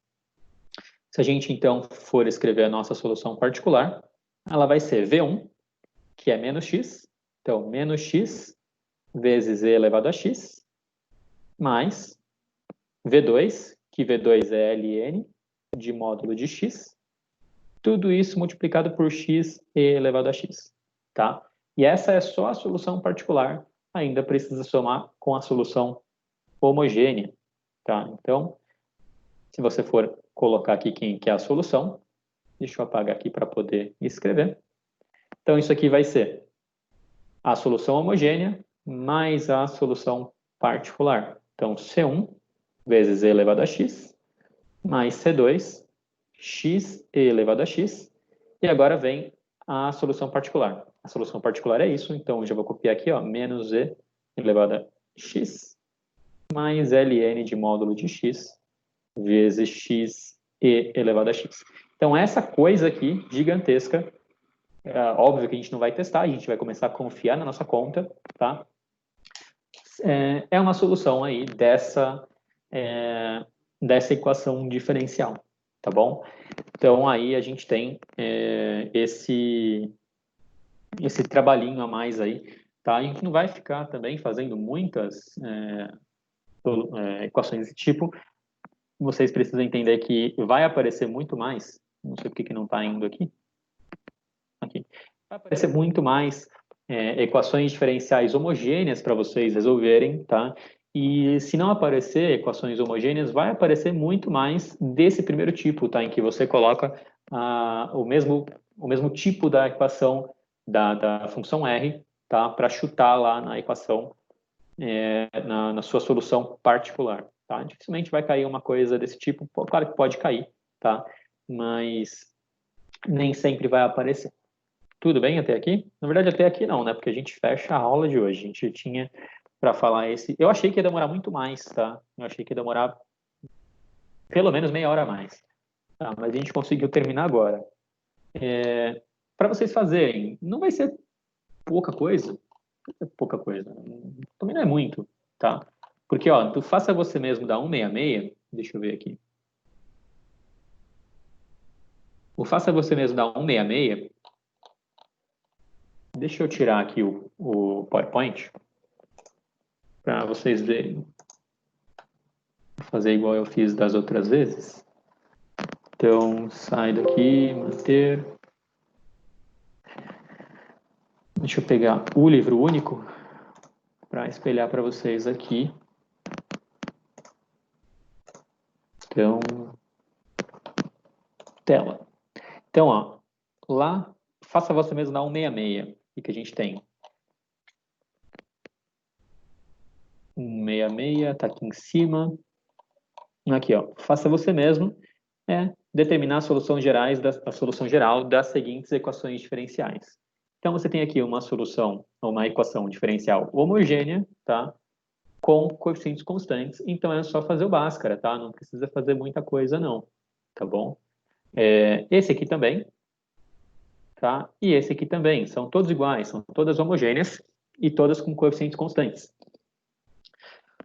se a gente, então, for escrever a nossa solução particular, ela vai ser V1, que é menos x, então, menos x vezes e elevado a x, mais V2, que V2 é ln de módulo de x, tudo isso multiplicado por x e elevado a x, tá? E essa é só a solução particular, ainda precisa somar com a solução homogênea, tá? Então, se você for colocar aqui quem que é a solução, deixa eu apagar aqui para poder escrever. Então, isso aqui vai ser a solução homogênea mais a solução particular. Então, C1 vezes e elevado a x, mais C2, x e elevado a x, e agora vem a solução particular. A solução particular é isso, então eu já vou copiar aqui, ó, menos e elevado a x, mais ln de módulo de x, vezes x e elevado a x. Então, essa coisa aqui, gigantesca, óbvio que a gente não vai testar, a gente vai começar a confiar na nossa conta, tá? É uma solução aí dessa equação diferencial, tá bom? Então, aí a gente tem esse trabalhinho a mais aí, tá? A gente não vai ficar também fazendo muitas equações desse tipo. Vocês precisam entender que vai aparecer muito mais, não sei por que não está indo aqui. Aqui. Vai aparecer muito mais equações diferenciais homogêneas para vocês resolverem, tá? E se não aparecer equações homogêneas, vai aparecer muito mais desse primeiro tipo, tá? Em que você coloca o mesmo tipo da equação da função R, tá? Para chutar lá na equação, na sua solução particular, tá? Dificilmente vai cair uma coisa desse tipo, claro que pode cair, tá? Mas nem sempre vai aparecer. Tudo bem até aqui? Na verdade, até aqui não, né? Porque a gente fecha a aula de hoje. A gente tinha para falar esse... Eu achei que ia demorar muito mais, tá? Eu achei que ia demorar pelo menos meia hora a mais. Tá? Mas a gente conseguiu terminar agora. Para vocês fazerem, não vai ser pouca coisa. Também não é muito, tá? Porque, ó, tu faça você mesmo da 166, deixa eu ver aqui. O faça você mesmo da 166, deixa eu tirar aqui o PowerPoint para vocês verem. Vou fazer igual eu fiz das outras vezes. Então, sai daqui, manter. Deixa eu pegar o livro único para espelhar para vocês aqui. Então, tela. Então, ó, lá, faça você mesmo na 166. O que a gente tem? 166, está aqui em cima. Aqui, ó, faça você mesmo. Determinar a solução geral das seguintes equações diferenciais. Então, você tem aqui uma equação diferencial homogênea, tá? Com coeficientes constantes. Então, é só fazer o Bhaskara, tá? Não precisa fazer muita coisa, não. Tá bom? Esse aqui também, tá? E esse aqui também. São todos iguais, são todas homogêneas e todas com coeficientes constantes.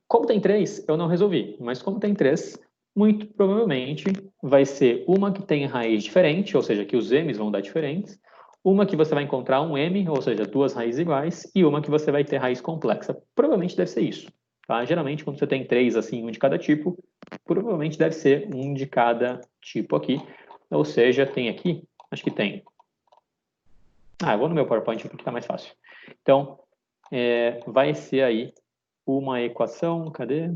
Como tem 3, eu não resolvi. Mas como tem 3, muito provavelmente vai ser uma que tem raiz diferente, ou seja, que os m's vão dar diferentes, uma que você vai encontrar um m, ou seja, duas raízes iguais, e uma que você vai ter raiz complexa. Provavelmente deve ser isso. Tá? Geralmente, quando você tem 3, assim, um de cada tipo, provavelmente deve ser um de cada tipo aqui. Ou seja, tem aqui, acho que tem. Eu vou no meu PowerPoint porque está mais fácil. Então, vai ser aí uma equação, cadê?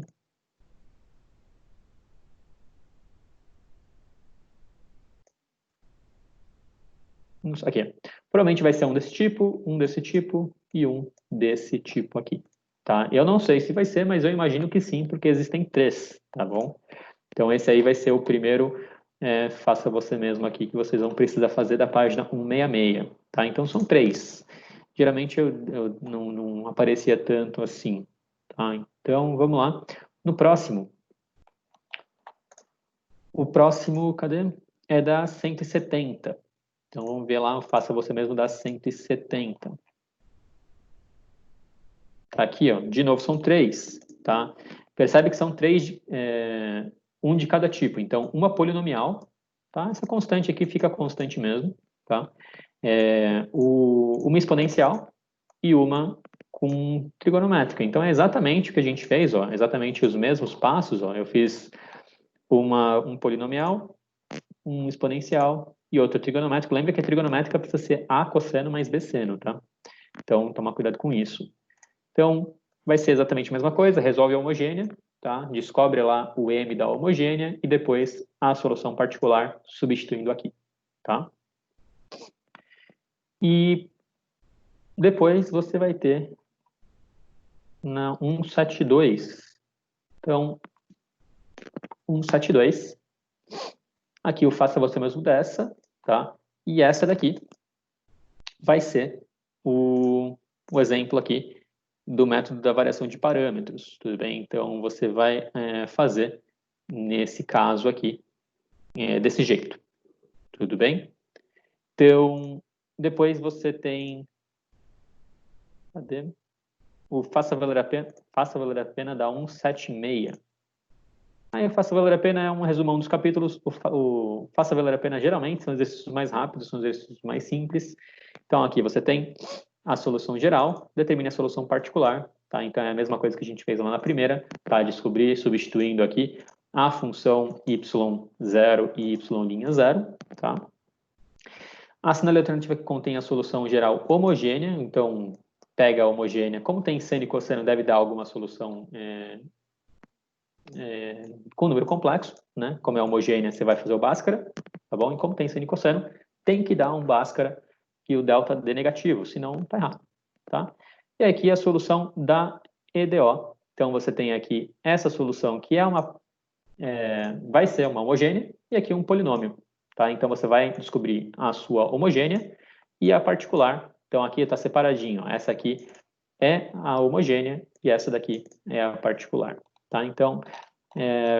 Aqui. Provavelmente vai ser um desse tipo e um desse tipo aqui. Tá? Eu não sei se vai ser, mas eu imagino que sim, porque existem 3, tá bom? Então esse aí vai ser o primeiro, faça você mesmo aqui, que vocês vão precisar fazer da página 166, tá? Então são 3. Geralmente eu não aparecia tanto assim, tá? Então vamos lá. No próximo. O próximo, cadê? É da 170. Então, vamos ver lá, faça você mesmo da 170. Tá aqui, ó. De novo, são 3, tá? Percebe que são 3, um de cada tipo. Então, uma polinomial, tá? Essa constante aqui fica constante mesmo, tá? Uma exponencial e uma com trigonométrica. Então, é exatamente o que a gente fez, ó. Exatamente os mesmos passos, ó. Eu fiz um polinomial, um exponencial e outro trigonométrico. Lembra que a trigonométrica precisa ser A cosseno mais B seno, tá? Então, tomar cuidado com isso. Então, vai ser exatamente a mesma coisa, resolve a homogênea, tá? Descobre lá o M da homogênea e depois a solução particular substituindo aqui, tá? E depois você vai ter na 172. Então, 172. Aqui eu faço você mesmo dessa, tá? E essa daqui vai ser o exemplo aqui do método da variação de parâmetros, tudo bem? Então, você vai fazer, nesse caso aqui, desse jeito, tudo bem? Então, depois você tem... Cadê? O faça valer a pena dá 176. Aí o faça valer a pena é um resumão dos capítulos. O faça valer a pena geralmente são exercícios mais rápidos, são exercícios mais simples. Então aqui você tem a solução geral, determine a solução particular, tá? Então é a mesma coisa que a gente fez lá na primeira, tá? Descobrir, substituindo aqui a função y0 e y'0, tá? Assinale a alternativa que contém a solução geral homogênea, então pega a homogênea, como tem seno e cosseno, deve dar alguma solução com número complexo, né? Como é homogênea, você vai fazer o Bhaskara, tá bom? E como tem seno e cosseno, tem que dar um Bhaskara que o delta dê negativo, senão tá errado, tá? E aqui a solução da EDO. Então você tem aqui essa solução que vai ser uma homogênea e aqui um polinômio, tá? Então você vai descobrir a sua homogênea e a particular. Então aqui está separadinho, ó. Essa aqui é a homogênea e essa daqui é a particular. Tá? Então,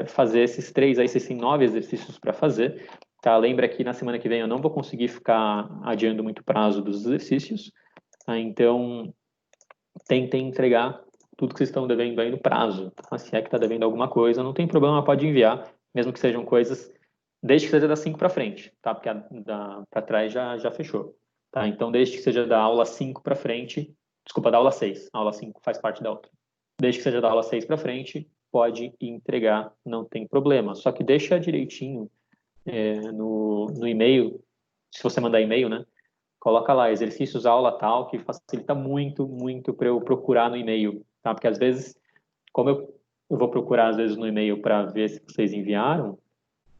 fazer esses 3, aí vocês têm 9 exercícios para fazer. Tá? Lembra que na semana que vem eu não vou conseguir ficar adiando muito o prazo dos exercícios. Tá? Então, tentem entregar tudo que vocês estão devendo aí no prazo. Tá? Se é que está devendo alguma coisa, não tem problema, pode enviar, mesmo que sejam coisas, desde que seja das 5 para frente, tá? Porque para trás já fechou. Tá? Então, desde que seja da aula 5 para frente, desculpa, da aula 6, a aula 5 faz parte da outra. Desde que seja da aula 6 para frente, pode entregar, não tem problema. Só que deixa direitinho no e-mail, se você mandar e-mail, né? Coloca lá, exercícios aula tal, que facilita muito, muito para eu procurar no e-mail, tá? Porque às vezes, como eu vou procurar às vezes no e-mail para ver se vocês enviaram,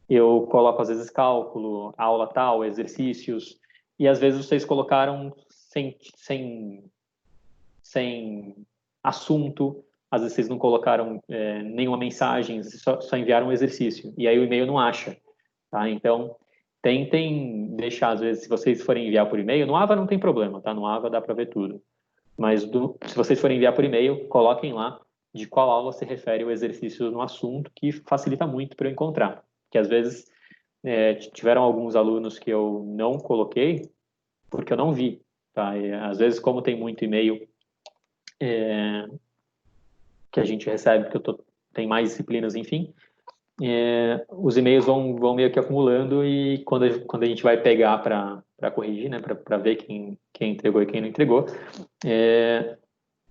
eu coloco às vezes cálculo, aula tal, exercícios, e às vezes vocês colocaram sem assunto, às vezes vocês não colocaram nenhuma mensagem, só enviaram um exercício, e aí o e-mail não acha, tá? Então, tentem deixar, às vezes, se vocês forem enviar por e-mail, no Ava não tem problema, tá? No Ava dá para ver tudo. Mas se vocês forem enviar por e-mail, coloquem lá de qual aula se refere o exercício no assunto, que facilita muito para eu encontrar. Que às vezes tiveram alguns alunos que eu não coloquei porque eu não vi, tá? E, às vezes, como tem muito e-mail que a gente recebe, porque tem mais disciplinas, enfim, os e-mails vão meio que acumulando e quando a gente vai pegar para corrigir, né, para ver quem entregou e quem não entregou,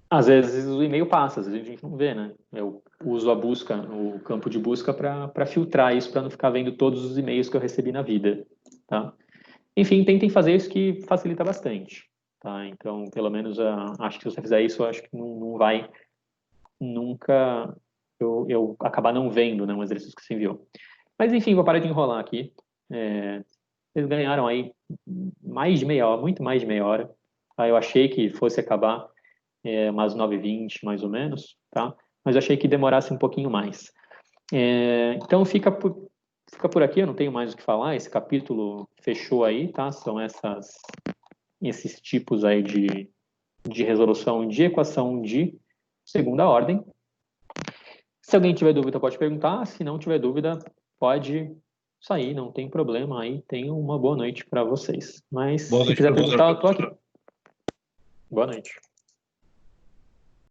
às vezes o e-mail passa, às vezes a gente não vê, né? Eu uso o campo de busca para filtrar isso, para não ficar vendo todos os e-mails que eu recebi na vida, tá? Enfim, tentem fazer isso que facilita bastante, tá? Então, pelo menos, acho que se você fizer isso, eu acho que não vai nunca eu acabar não vendo, né, um exercício que você enviou. Mas, enfim, vou parar de enrolar aqui. Vocês ganharam aí mais de meia hora, muito mais de meia hora. Tá? Eu achei que fosse acabar umas 9h20, mais ou menos, tá? Mas eu achei que demorasse um pouquinho mais. Então, fica por aqui, eu não tenho mais o que falar. Esse capítulo fechou aí, tá? São esses tipos aí de resolução de equação de segunda ordem. Se alguém tiver dúvida, pode perguntar. Se não tiver dúvida, pode sair, não tem problema. Aí tenham uma boa noite para vocês. Mas se quiser perguntar, eu tô aqui. Boa noite.